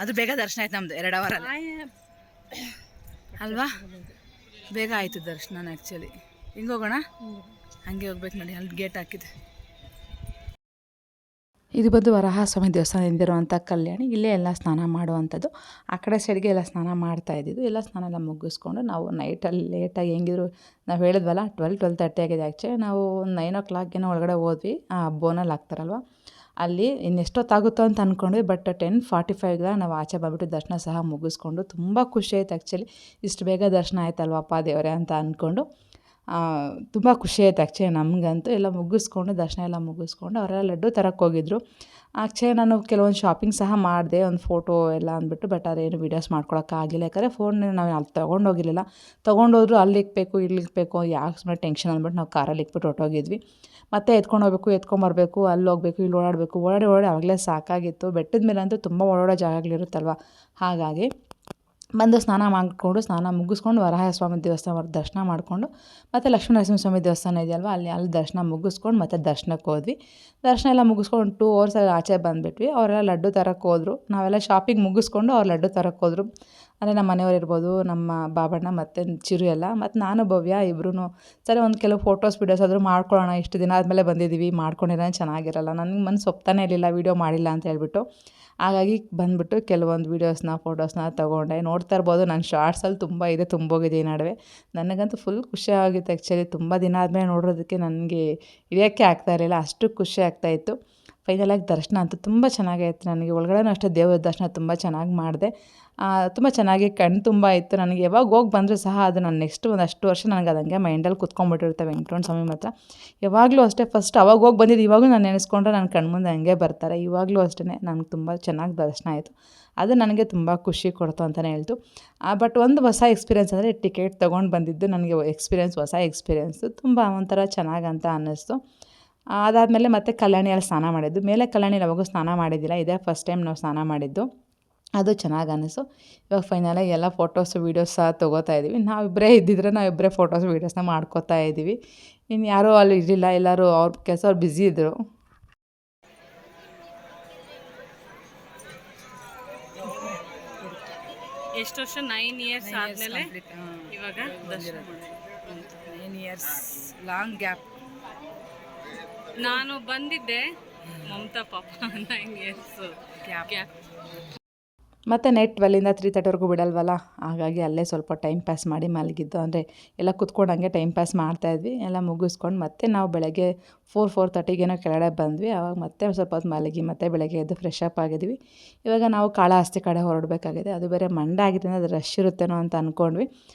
ಅದು ಬೇಗ ದರ್ಶನ ಆಯ್ತು ನಮ್ಮದು 2 ಅವರಲ್ಲಿ ಅಲ್ವಾ. ಬೇಗ ಆಯಿತು ದರ್ಶನ ಆ್ಯಕ್ಚುಲಿ. ಹಿಂಗೆ ಹೋಗೋಣ, ಹಂಗೆ ಹೋಗ್ಬೇಕು ನೋಡಿ, ಅಲ್ಲಿ ಗೇಟ್ ಹಾಕಿದೆ. ಇದು ಬಂದು ವರಹಸ್ವಾಮಿ ದೇವಸ್ಥಾನದಿಂದಿರುವಂಥ ಕಲ್ಯಾಣಿ. ಇಲ್ಲೇ ಎಲ್ಲ ಸ್ನಾನ ಮಾಡುವಂಥದ್ದು. ಆ ಕಡೆ ಸೈಡ್ಗೆ ಎಲ್ಲ ಸ್ನಾನ ಮಾಡ್ತಾಯಿದ್ದು. ಎಲ್ಲ ಸ್ನಾನ ಎಲ್ಲ ಮುಗಿಸ್ಕೊಂಡು ನಾವು ನೈಟಲ್ಲಿ ಲೇಟಾಗಿ ಹೆಂಗಿದ್ರು ನಾವು ಹೇಳಿದ್ವಲ್ಲ 12:30 ಆಗಿದೆ. ಆ್ಯಕ್ಚುಲಿ ನಾವು 9 o'clock ಒಳಗಡೆ ಹೋದ್ವಿ. ಆ ಬೋನಲ್ಲಿ ಹಾಕ್ತಾರಲ್ವ ಅಲ್ಲಿ. ಇನ್ನೆಷ್ಟೊತ್ತಾಗುತ್ತೋ ಅಂತ ಅಂದ್ಕೊಂಡ್ವಿ, ಬಟ್ 10:45 ನಾವು ಆಚೆ ಬಂದುಬಿಟ್ಟು ದರ್ಶನ ಸಹ ಮುಗಿಸ್ಕೊಂಡು ತುಂಬ ಖುಷಿ ಆಯ್ತು ಆ್ಯಕ್ಚುಲಿ. ಇಷ್ಟು ಬೇಗ ದರ್ಶನ ಆಯ್ತಲ್ವಪ್ಪ ದೇವರೇ ಅಂತ ಅಂದ್ಕೊಂಡು ತುಂಬ ಖುಷಿ ಆಯ್ತು ಆ್ಯಕ್ಚುಲಿ ನಮಗಂತೂ. ಎಲ್ಲ ಮುಗಿಸ್ಕೊಂಡು ದರ್ಶನ ಎಲ್ಲ ಮುಗಿಸ್ಕೊಂಡು ಅವರೆಲ್ಲ ಲಡ್ಡು ತರಕ್ಕೆ ಹೋಗಿದ್ರು. ಆ್ಯಕ್ಚುಲಿ ನಾನು ಕೆಲವೊಂದು ಶಾಪಿಂಗ್ ಸಹ ಮಾಡಿದೆ, ಒಂದು ಫೋಟೋ ಎಲ್ಲ ಅಂದ್ಬಿಟ್ಟು. ಬಟ್ ಅದೇನು ವೀಡಿಯೋಸ್ ಮಾಡ್ಕೊಳಕ್ಕಾಗಿಲ್ಲ, ಯಾಕಂದರೆ ಫೋನ್ ನಾವು ಅಲ್ಲಿ ತೊಗೊಂಡೋಗಿರಲಿಲ್ಲ. ತೊಗೊಂಡೋದ್ರು ಅಲ್ಲಿ ಇಕ್ಬೇಕು ಇಲ್ಲಿ ಇಕ್ಬೇಕು, ಯಾಕೆ ಸುಮ್ಮನೆ ಟೆನ್ಷನ್ ಅಂದ್ಬಿಟ್ಟು ನಾವು ಕಾರಲ್ಲಿ ಇಕ್ಬಿಟ್ಟು ಹೊರಟೋಗಿದ್ವಿ. ಮತ್ತೆ ಎತ್ಕೊಂಡು ಹೋಗ್ಬೇಕು, ಎತ್ಕೊಂಬರ್ಬೇಕು, ಅಲ್ಲಿ ಹೋಗ್ಬೇಕು, ಇಲ್ಲಿ ಓಡಾಡಬೇಕು. ಓಡಾಡಿ ಆವಾಗಲೇ ಸಾಕಾಗಿತ್ತು. ಬೆಟ್ಟದ ಮೇಲೆ ಅಂತೂ ತುಂಬ ಓಡಾಡೋ ಜಾಗಗಳಿರುತ್ತಲ್ವ, ಹಾಗಾಗಿ ಬಂದು ಸ್ನಾನ ಮಾಡಿಕೊಂಡು ಸ್ನಾನ ಮುಗಿಸ್ಕೊಂಡು ವರಹಸ್ವಾಮಿ ದೇವಸ್ಥಾನ ದರ್ಶನ ಮಾಡಿಕೊಂಡು ಮತ್ತು ಲಕ್ಷ್ಮೀ ನರಸಿಂಹಸ್ವಾಮಿ ದೇವಸ್ಥಾನ ಇದೆಯಲ್ವ ಅಲ್ಲಿ ದರ್ಶನ ಮುಗಿಸ್ಕೊಂಡು ಮತ್ತೆ ದರ್ಶನಕ್ಕೆ ಹೋದ್ವಿ. ದರ್ಶನ ಎಲ್ಲ ಮುಗಿಸ್ಕೊಂಡು 2 hours ಆಚೆ ಬಂದುಬಿಟ್ವಿ. ಅವರೆಲ್ಲ ಲಡ್ಡು ತರಕ್ಕೆ ಹೋದರು. ನಾವೆಲ್ಲ ಶಾಪಿಂಗ್ ಮುಗಿಸ್ಕೊಂಡು ಅವ್ರು ಲಡ್ಡು ತರಕ್ಕೆ ಹೋದರು. ಅಂದರೆ ನಮ್ಮ ಮನೆಯವ್ರು ಇರ್ಬೋದು, ನಮ್ಮ ಬಾಬಣ್ಣ ಮತ್ತು ಚಿರು ಎಲ್ಲ, ಮತ್ತು ನಾನು ಭವ್ಯ ಇಬ್ಬರೂ ಸರಿ ಒಂದು ಕೆಲವು ಫೋಟೋಸ್ ವೀಡಿಯೋಸ್ ಆದರೂ ಮಾಡ್ಕೊಳ್ಳೋಣ, ಇಷ್ಟು ದಿನ ಆದಮೇಲೆ ಬಂದಿದ್ದೀವಿ, ಮಾಡ್ಕೊಂಡಿರೋ ಚೆನ್ನಾಗಿರಲ್ಲ. ನನಗೆ ಮನಸ್ಸು ಒಪ್ತಾನೆ ಇರಲಿಲ್ಲ ವೀಡಿಯೋ ಮಾಡಿಲ್ಲ ಅಂತ ಹೇಳ್ಬಿಟ್ಟು. ಹಾಗಾಗಿ ಬಂದುಬಿಟ್ಟು ಕೆಲವೊಂದು ವೀಡಿಯೋಸ್ನ ಫೋಟೋಸ್ನ ತೊಗೊಂಡೆ. ನೋಡ್ತಾ ಇರ್ಬೋದು ನನ್ನ ಶಾರ್ಟ್ಸಲ್ಲಿ ತುಂಬ ಇದೆ, ತುಂಬೋಗಿದೆ ಈ ನಡುವೆ. ನನಗಂತೂ ಫುಲ್ ಖುಷಿ ಆಗಿತ್ತು ಆ್ಯಕ್ಚುಲಿ. ತುಂಬ ದಿನ ಆದಮೇಲೆ ನೋಡೋದಕ್ಕೆ ನನಗೆ ಇಳಿಯೋಕ್ಕೆ ಆಗ್ತಾಯಿರಲಿಲ್ಲ, ಅಷ್ಟು ಖುಷಿ ಆಗ್ತಾಯಿತ್ತು. ಫೈನಲಾಗಿ ದರ್ಶನ ಅಂತೂ ತುಂಬ ಚೆನ್ನಾಗಾಯಿತು ನನಗೆ. ಒಳಗಡೆನೂ ಅಷ್ಟೇ ದೇವರ ದರ್ಶನ ತುಂಬ ಚೆನ್ನಾಗಿ ಮಾಡಿದೆ. ತುಂಬ ಚೆನ್ನಾಗಿ ಕಣ್ಣು ತುಂಬ ಇತ್ತು. ನನಗೆ ಯಾವಾಗ ಹೋಗಿ ಬಂದರೂ ಸಹ ಅದು ನಾನು ನೆಕ್ಸ್ಟ್ ಒಂದಷ್ಟು ವರ್ಷ ನನಗೆ ಅದು ಹಂಗೆ ಮೈಂಡಲ್ಲಿ ಕುತ್ಕೊಂಡ್ಬಿಟ್ಟಿರುತ್ತೆ ವೆಂಕಟರಮಣ ಸ್ವಾಮಿ ಮಾತ್ರ. ಯಾವಾಗಲೂ ಅಷ್ಟೇ, ಫಸ್ಟ್ ಅವಾಗ ಹೋಗಿ ಬಂದಿದ್ದು ಇವಾಗೂ ನಾನು ನೆನೆಸ್ಕೊಂಡ್ರೆ ನನ್ನ ಕಣ್ಮುಂದೆ ಹಂಗೆ ಬರ್ತಾರೆ. ಇವಾಗಲೂ ಅಷ್ಟೇ ನನಗೆ ತುಂಬ ಚೆನ್ನಾಗಿ ದರ್ಶನ ಆಯಿತು. ಅದು ನನಗೆ ತುಂಬ ಖುಷಿ ಕೊಡ್ತು ಅಂತಲೇ ಹೇಳ್ತು. ಬಟ್ ಒಂದು ಹೊಸ ಎಕ್ಸ್ಪೀರಿಯೆನ್ಸ್ ಅಂದರೆ ಟಿಕೆಟ್ ತೊಗೊಂಡು ಬಂದಿದ್ದು ನನಗೆ ಹೊಸ ಎಕ್ಸ್ಪೀರಿಯೆನ್ಸು ತುಂಬ ಒಂಥರ ಚೆನ್ನಾಗಂತ ಅನ್ನಿಸ್ತು. ಅದಾದಮೇಲೆ ಮತ್ತೆ ಕಲ್ಯಾಣಿಯಲ್ಲಿ ಸ್ನಾನ ಮಾಡಿದ್ದು. ಮೇಲೆ ಕಲ್ಯಾಣಿಯಲ್ಲಿ ಯಾವಾಗೂ ಸ್ನಾನ ಮಾಡಿದ್ದಿಲ್ಲ, ಇದೇ ಫಸ್ಟ್ ಟೈಮ್ ನಾವು ಸ್ನಾನ ಮಾಡಿದ್ದು. ಅದು ಚೆನ್ನಾಗಿ ಅನ್ನಿಸ್ತು. ಇವಾಗ ಫೈನಲಾಗಿ ಎಲ್ಲ ಫೋಟೋಸು ವೀಡಿಯೋಸ್ ಸಹ ತೊಗೋತಾ ಇದ್ದೀವಿ. ನಾವಿಬ್ಬರೇ ಇದ್ದಿದ್ರೆ ನಾವಿಬ್ಬರೇ ಫೋಟೋಸ್ ವೀಡಿಯೋಸ್ನ ಮಾಡ್ಕೋತಾ ಇದ್ದೀವಿ. ಇನ್ನು ಯಾರೂ ಅಲ್ಲಿ ಇರಲಿಲ್ಲ, ಎಲ್ಲರೂ ಅವ್ರ ಕೆಲಸ ಅವ್ರು ಬ್ಯುಸಿ ಇದ್ದರು. ಎಷ್ಟು ವರ್ಷ? 9 years ಆದಮೇಲೆ ಇವಾಗ ದರ್ಶನ 9 years ಲಾಂಗ್ ಗ್ಯಾಪ್. ನಾನು ಬಂದಿದ್ದೆ ಮಮತಾ ಪಾಪ 9 years ಗ್ಯಾಪ್. ಮತ್ತು ನೈಟ್ 12ಇಂದ 3:30ವರೆಗೂ ಬಿಡಲ್ವಲ್ಲ, ಹಾಗಾಗಿ ಅಲ್ಲೇ ಸ್ವಲ್ಪ ಟೈಮ್ ಪಾಸ್ ಮಾಡಿ ಮಲಗಿದ್ದು. ಅಂದರೆ ಎಲ್ಲ ಕುತ್ಕೊಂಡು ಹಂಗೆ ಟೈಮ್ ಪಾಸ್ ಮಾಡ್ತಾಯಿದ್ವಿ. ಎಲ್ಲ ಮುಗಿಸ್ಕೊಂಡು ಮತ್ತೆ ನಾವು ಬೆಳಗ್ಗೆ 4:30ಗೇನೋ ಕೆಳಗಡೆ ಬಂದ್ವಿ. ಆವಾಗ ಮತ್ತೆ ಸ್ವಲ್ಪ ಹೊತ್ತು ಮಲಗಿ ಮತ್ತೆ ಬೆಳಗ್ಗೆ ಎದ್ದು ಫ್ರೆಶ್ ಅಪ್ ಆಗಿದ್ವಿ. ಇವಾಗ ನಾವು ಕಾಳಹಸ್ತಿ ಕಡೆ ಹೊರಡಬೇಕಾಗಿದೆ. ಅದು ಬೇರೆ ಮಂಡೇ ಆಗಿದ್ದರಿಂದ ಅದು ರಶ್ ಇರುತ್ತೇನೋ ಅಂತ ಅಂದ್ಕೊಂಡ್ವಿ.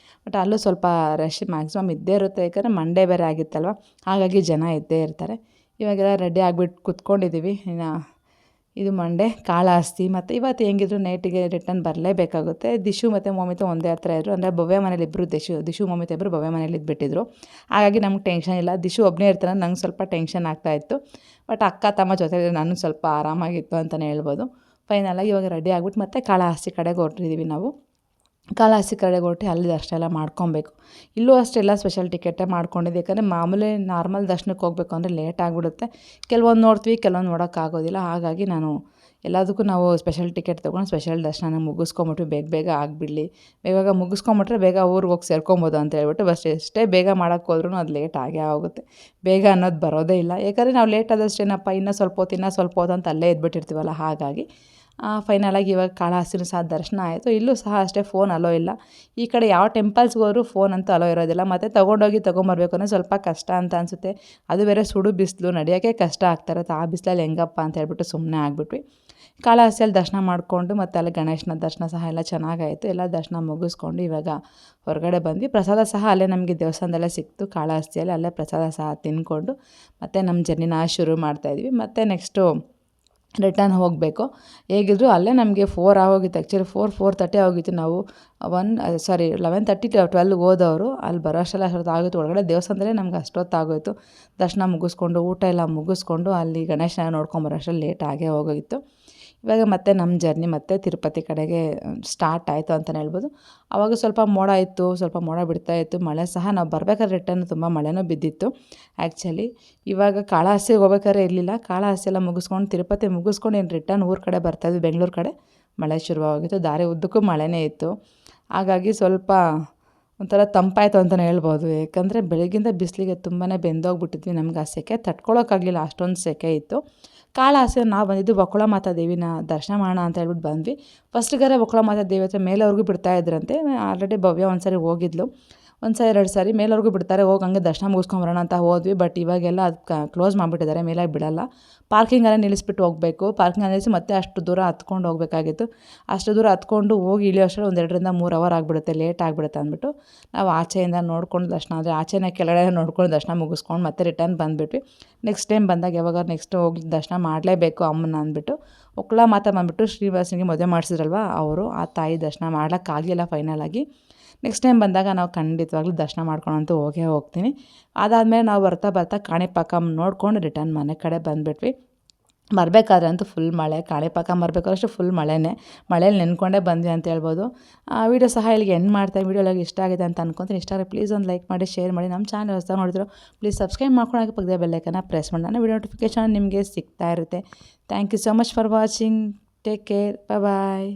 ಬಟ್ ಅಲ್ಲೂ ಸ್ವಲ್ಪ ರಶ್ ಮ್ಯಾಕ್ಸಿಮಮ್ ಇದ್ದೇ ಇರುತ್ತೆ, ಯಾಕಂದರೆ ಮಂಡೇ ಬೇರೆ ಆಗಿತ್ತಲ್ವ, ಹಾಗಾಗಿ ಜನ ಇದ್ದೇ ಇರ್ತಾರೆ. ಇವಾಗೆಲ್ಲ ರೆಡಿ ಆಗಿಬಿಟ್ಟು ಕುತ್ಕೊಂಡಿದ್ದೀವಿ. ಇನ್ನು ಇದು ಮಂಡೇ ಕಾಳಹಸ್ತಿ. ಮತ್ತು ಇವತ್ತು ಹೆಂಗಿದ್ರು ನೈಟಿಗೆ ರಿಟರ್ನ್ ಬರಲೇಬೇಕಾಗುತ್ತೆ. ದಿಶು ಮತ್ತು ಮೋಮಿತಾ ಒಂದೇ ಹತ್ರ ಇದ್ದರು. ಅಂದರೆ ಭವ್ಯ ಮನೇಲಿ ಇಬ್ಬರು ದಿಶು ಮೋಮಿತಾ ಇಬ್ಬರು ಭವ್ಯ ಮನೇಲಿ ಇದ್ಬಿಟ್ಟಿದ್ರು. ಹಾಗಾಗಿ ನಮ್ಗೆ ಟೆನ್ಷನ್ ಇಲ್ಲ. ದಿಶು ಒಬ್ಬನೇ ಇರ್ತಾನೆ, ನಂಗೆ ಸ್ವಲ್ಪ ಟೆನ್ಷನ್ ಆಗ್ತಾಯಿತ್ತು. ಬಟ್ ಅಕ್ಕ ತಮ್ಮ ಜೊತೆ ನನಗೆ ಸ್ವಲ್ಪ ಆರಾಮಾಗಿತ್ತು ಅಂತಲೇ ಹೇಳ್ಬೋದು. ಫೈನಲಾಗಿ ಇವಾಗ ರೆಡಿ ಆಗಿಬಿಟ್ಟು ಮತ್ತೆ ಕಾಳಹಸ್ತಿ ಕಡೆಗೆ ಹೊರಟಿದ್ದೀವಿ ನಾವು. ಕಾಳಹಸ್ತಿ ಕಡೆಗೆ ಹೊರಟು ಅಲ್ಲಿ ದರ್ಶನ ಎಲ್ಲ ಮಾಡ್ಕೊಬೇಕು. ಇಲ್ಲೂ ಅಷ್ಟೆಲ್ಲ ಸ್ಪೆಷಲ್ ಟಿಕೆಟೇ ಮಾಡ್ಕೊಂಡಿದ್ದೆ, ಯಾಕಂದರೆ ಮಾಮೂಲಿ ನಾರ್ಮಲ್ ದರ್ಶನಕ್ಕೆ ಹೋಗಬೇಕು ಅಂದರೆ ಲೇಟ್ ಆಗಿಬಿಡುತ್ತೆ. ಕೆಲವೊಂದು ನೋಡ್ತೀವಿ, ಕೆಲವೊಂದು ನೋಡೋಕ್ಕಾಗೋದಿಲ್ಲ. ಹಾಗಾಗಿ ನಾನು ಎಲ್ಲದಕ್ಕೂ ನಾವು ಸ್ಪೆಷಲ್ ಟಿಕೆಟ್ ತೊಗೊಂಡು ಸ್ಪೆಷಲ್ ದರ್ಶನ ಮುಗಿಸ್ಕೊಂಬಿಟ್ಟು ಬೇಗ ಆಗಿಬಿಡಲಿ, ಬೇಗ ಮುಗಿಸ್ಕೊಂಬಿಟ್ರೆ ಬೇಗ ಊರಿಗೆ ಹೋಗಿ ಸೇರ್ಕೊಬೋದು ಅಂತ ಹೇಳ್ಬಿಟ್ಟು ಬಸ್ ಎಷ್ಟೇ ಬೇಗ ಮಾಡೋಕ್ಕೆ ಹೋದ್ರೂ ಅದು ಲೇಟ್ ಆಗೇ ಆಗುತ್ತೆ. ಬೇಗ ಅನ್ನೋದು ಬರೋದೇ ಇಲ್ಲ, ಯಾಕಂದರೆ ನಾವು ಲೇಟ್ ಆದಷ್ಟೇನಪ್ಪ ಇನ್ನೂ ಸ್ವಲ್ಪ ಹೊತ್ತು ಅಂತ ಅಲ್ಲೇ ಇದ್ಬಿಟ್ಟಿರ್ತೀವಲ್ಲ. ಹಾಗಾಗಿ ಫೈನಲಾಗಿ ಇವಾಗ ಕಾಳಹಸ್ತಿನೂ ಸಹ ದರ್ಶನ ಆಯಿತು. ಇಲ್ಲೂ ಸಹ ಅಷ್ಟೇ ಫೋನ್ ಅಲೋ ಇಲ್ಲ. ಈ ಕಡೆ ಯಾವ ಟೆಂಪಲ್ಸ್ಗೆ ಹೋದ್ರೂ ಫೋನ್ ಅಂತೂ ಅಲೋ ಇರೋದಿಲ್ಲ. ಮತ್ತು ತೊಗೊಂಬರ್ಬೇಕು ಅಂದರೆ ಸ್ವಲ್ಪ ಕಷ್ಟ ಅಂತ ಅನಿಸುತ್ತೆ. ಅದು ಬೇರೆ ಸುಡು ಬಿಸಿಲು, ನಡೆಯೋಕ್ಕೆ ಕಷ್ಟ ಆಗ್ತಾಯಿರುತ್ತೆ. ಆ ಬಿಸಿಲಲ್ಲಿ ಹೆಂಗಪ್ಪ ಅಂತ ಹೇಳ್ಬಿಟ್ಟು ಸುಮ್ಮನೆ ಆಗಿಬಿಟ್ವಿ. ಕಾಳಹಸ್ತಿಯಲ್ಲಿ ದರ್ಶನ ಮಾಡಿಕೊಂಡು ಮತ್ತು ಅಲ್ಲಿ ಗಣೇಶನ ದರ್ಶನ ಸಹ ಎಲ್ಲ ಚೆನ್ನಾಗಾಯಿತು. ಎಲ್ಲ ದರ್ಶನ ಮುಗಿಸ್ಕೊಂಡು ಇವಾಗ ಹೊರಗಡೆ ಬಂದ್ವಿ. ಪ್ರಸಾದ ಸಹ ಅಲ್ಲೇ ನಮಗೆ ದೇವಸ್ಥಾನದಲ್ಲೇ ಸಿಕ್ತು ಕಾಳಹಸ್ತಿಯಲ್ಲಿ. ಅಲ್ಲೇ ಪ್ರಸಾದ ಸಹ ತಿಂದ್ಕೊಂಡು ಮತ್ತು ನಮ್ಮ ಜರ್ನಿನ ಶುರು ಮಾಡ್ತಾಯಿದ್ವಿ. ಮತ್ತು ನೆಕ್ಸ್ಟು ರಿಟರ್ನ್ ಹೋಗಬೇಕು. ಹೇಗಿದ್ರು ಅಲ್ಲೇ ನಮಗೆ 4 ಆಗೋಗಿತ್ತು. ಆ್ಯಕ್ಚುಲಿ 4:30 ಆಗೋಗಿತ್ತು. ನಾವು 11:30 to 12 ಹೋದವರು ಅಲ್ಲಿ ಬರೋ ಅಷ್ಟೊತ್ತು ಆಗೋಯ್ತು. ಒಳಗಡೆ ದೇವಸ್ಥಾನದಲ್ಲೇ ನಮ್ಗೆ ಅಷ್ಟೊತ್ತಾಗೋಯಿತು. ದರ್ಶನ ಮುಗಿಸ್ಕೊಂಡು ಊಟ ಎಲ್ಲ ಮುಗಿಸ್ಕೊಂಡು ಅಲ್ಲಿ ಗಣೇಶನ ನೋಡ್ಕೊಂಬರೋ ಅಷ್ಟರಲ್ಲಿ ಲೇಟ್ ಆಗೇ ಹೋಗೋಗಿತ್ತು. ಇವಾಗ ಮತ್ತೆ ನಮ್ಮ ಜರ್ನಿ ಮತ್ತೆ ತಿರುಪತಿ ಕಡೆಗೆ ಸ್ಟಾರ್ಟ್ ಆಯಿತು ಅಂತಲೇ ಹೇಳ್ಬೋದು. ಆವಾಗ ಸ್ವಲ್ಪ ಮೋಡ ಇತ್ತು, ಸ್ವಲ್ಪ ಮೋಡ ಬಿಡ್ತಾಯಿತ್ತು. ಮಳೆ ಸಹ ನಾವು ಬರಬೇಕಾದ್ರೆ ರಿಟರ್ನ್ ತುಂಬ ಮಳೆನೂ ಬಿದ್ದಿತ್ತು ಆ್ಯಕ್ಚುಲಿ. ಇವಾಗ ಕಾಳಹಸ್ತಿಗೆ ಹೋಗ್ಬೇಕಾದ್ರೆ ಇರಲಿಲ್ಲ. ಕಾಳಹಸ್ತಿ ಎಲ್ಲ ಮುಗಿಸ್ಕೊಂಡು ತಿರುಪತಿ ಮುಗಿಸ್ಕೊಂಡು ಏನು ರಿಟರ್ನ್ ಊರ ಕಡೆ ಬರ್ತಾಯಿದ್ವಿ, ಬೆಂಗಳೂರು ಕಡೆ. ಮಳೆ ಶುರುವಾಗಿತ್ತು. ದಾರಿ ಉದ್ದಕ್ಕೂ ಮಳೆನೇ ಇತ್ತು. ಹಾಗಾಗಿ ಸ್ವಲ್ಪ ಒಂಥರ ತಂಪಾಯಿತು ಅಂತಲೇ ಹೇಳ್ಬೋದು. ಯಾಕಂದರೆ ಬೆಳಗ್ಗಿಂದ ಬಿಸಿಲಿಗೆ ತುಂಬಾ ಬೆಂದೋಗ್ಬಿಟ್ಟಿದ್ವಿ. ನಮ್ಗೆ ಆ ಸೆಕೆ ತಡ್ಕೊಳೋಕ್ಕಾಗಲಿಲ್ಲ, ಅಷ್ಟೊಂದು ಸೆಕೆ ಇತ್ತು. ಕಾಳಹಸ್ತಿ ನಾವು ಬಂದಿದ್ದು ಬಕುಳ ಮಾತಾ ದೇವಿನ ದರ್ಶನ ಮಾಡೋಣ ಅಂತ ಹೇಳ್ಬಿಟ್ಟು ಬಂದ್ವಿ. ಫಸ್ಟ್ಗಾರೆ ಬಕುಳ ಮಾತಾ ದೇವಿ ಹತ್ರ ಮೇಲೆವರೆಗೂ ಬಿಡ್ತಾಯಿದ್ರಂತೆ. ಆಲ್ರೆಡಿ ಭವ್ಯ ಒಂದು ಸಾರಿ ಹೋಗಿದ್ಲು, 1 ಸಾರಿ 2 ಸಾರಿ ಮೇಲೆವರೆಗೂ ಬಿಡ್ತಾರೆ, ಹೋಗಿ ಹಂಗೆ ದರ್ಶನ ಮುಗಿಸ್ಕೊಂಬರೋಣ ಅಂತ ಹೋದ್ವಿ. ಬಟ್ ಇವಾಗೆಲ್ಲ ಅದು ಕ್ಲೋಸ್ ಮಾಡಿಬಿಟ್ಟಿದ್ದಾರೆ, ಮೇಲೆ ಬಿಡಲ್ಲ. ಪಾರ್ಕಿಂಗಲ್ಲೇ ನಿಲ್ಲಿಸ್ಬಿಟ್ಟು ಹೋಗಬೇಕು. ಪಾರ್ಕಿಂಗಲ್ಲಿ ನಿಲ್ಲಿಸಿ ಮತ್ತೆ ಅಷ್ಟು ದೂರ ಹತ್ಕೊಂಡು ಹೋಗಬೇಕಾಗಿತ್ತು. ಅಷ್ಟು ದೂರ ಹತ್ಕೊಂಡು ಹೋಗಿ ಇಳಿಯೋ ಅಷ್ಟರಲ್ಲಿ 1 2ರಿಂದ 3 ಅವರ್ ಆಗಿಬಿಡುತ್ತೆ, ಲೇಟ್ ಆಗಿಬಿಡುತ್ತೆ ಅಂದ್ಬಿಟ್ಟು ನಾವು ಆಚೆಯಿಂದ ನೋಡ್ಕೊಂಡು ದರ್ಶನ, ಅಂದರೆ ಆಚೆನೇ ಕೆಳಗಡೆ ನೋಡ್ಕೊಂಡು ದರ್ಶನ ಮುಗಿಸ್ಕೊಂಡು ಮತ್ತೆ ರಿಟರ್ನ್ ಬಂದುಬಿಟ್ವಿ. ನೆಕ್ಸ್ಟ್ ಟೈಮ್ ಬಂದಾಗ ಯಾವಾಗಾದ್ರು ನೆಕ್ಸ್ಟ್ ಹೋಗಿ ದರ್ಶನ ಮಾಡಲೇಬೇಕು ಅಮ್ಮನ ಅಂದ್ಬಿಟ್ಟು. ಬಕುಳ ಮಾತಾ ಬಂದುಬಿಟ್ಟು ಶ್ರೀನಿವಾಸನಿಗೆ ಮದುವೆ ಮಾಡಿಸಿದ್ರಲ್ವ ಅವರು, ಆ ತಾಯಿ ದರ್ಶನ ಮಾಡೋಕ್ಕಾಗಲಿಲ್ಲ ಫೈನಲಾಗಿ. ನೆಕ್ಸ್ಟ್ ಟೈಮ್ ಬಂದಾಗ ನಾವು ಖಂಡಿತವಾಗ್ಲೂ ದರ್ಶನ ಮಾಡ್ಕೊಂಡಂತೂ ಹೋಗ್ತೀನಿ. ಅದಾದಮೇಲೆ ನಾವು ಬರ್ತಾ ಕಾಣಿಪಾಕ ನೋಡ್ಕೊಂಡು ರಿಟರ್ನ್ ಮನೆ ಕಡೆ ಬಂದುಬಿಟ್ವಿ. ಬರಬೇಕಾದ್ರೆ ಅಂತೂ ಫುಲ್ ಮಳೆ. ಕಾಣಿಪಾಕ ಬರಬೇಕಾದ್ರಷ್ಟು ಫುಲ್ ಮಳೆನೇ. ಮಳೇಲಿ ನೆನ್ಕೊಂಡೇ ಬಂದ್ವಿ ಅಂತ ಹೇಳ್ಬೋದು. ವೀಡಿಯೋ ಸಹ ಇಲ್ಲಿಗೆ ಎಂಡ್ ಮಾಡ್ತಾ, ವೀಡಿಯೋ ಎಲ್ಲ ಇಷ್ಟ ಆಗಿದೆ ಅಂತ ಅನ್ಕೊತೀನಿ. ಇಷ್ಟ ಆದರೆ ಪ್ಲೀಸ್ ಒಂದು ಲೈಕ್ ಮಾಡಿ, ಶೇರ್ ಮಾಡಿ. ನಮ್ಮ ಚಾನಲ್ ಹೊಸದಾಗಿ ನೋಡಿದ್ರು ಪ್ಲೀಸ್ ಸಬ್ಸ್ಕ್ರೈಬ್ ಮಾಡ್ಕೊಂಡು ಪಕ್ಕದ ಬೆಲ್ಲೈಕನ್ನ ಪ್ರೆಸ್ ಮಾಡಿ. ನನ್ನ ವೀಡಿಯೋ ನೋಟಿಫಿಕೇಷನ್ ನಿಮಗೆ ಸಿಗ್ತಾ ಇರುತ್ತೆ. Thank you so much for watching. Take care. Bye.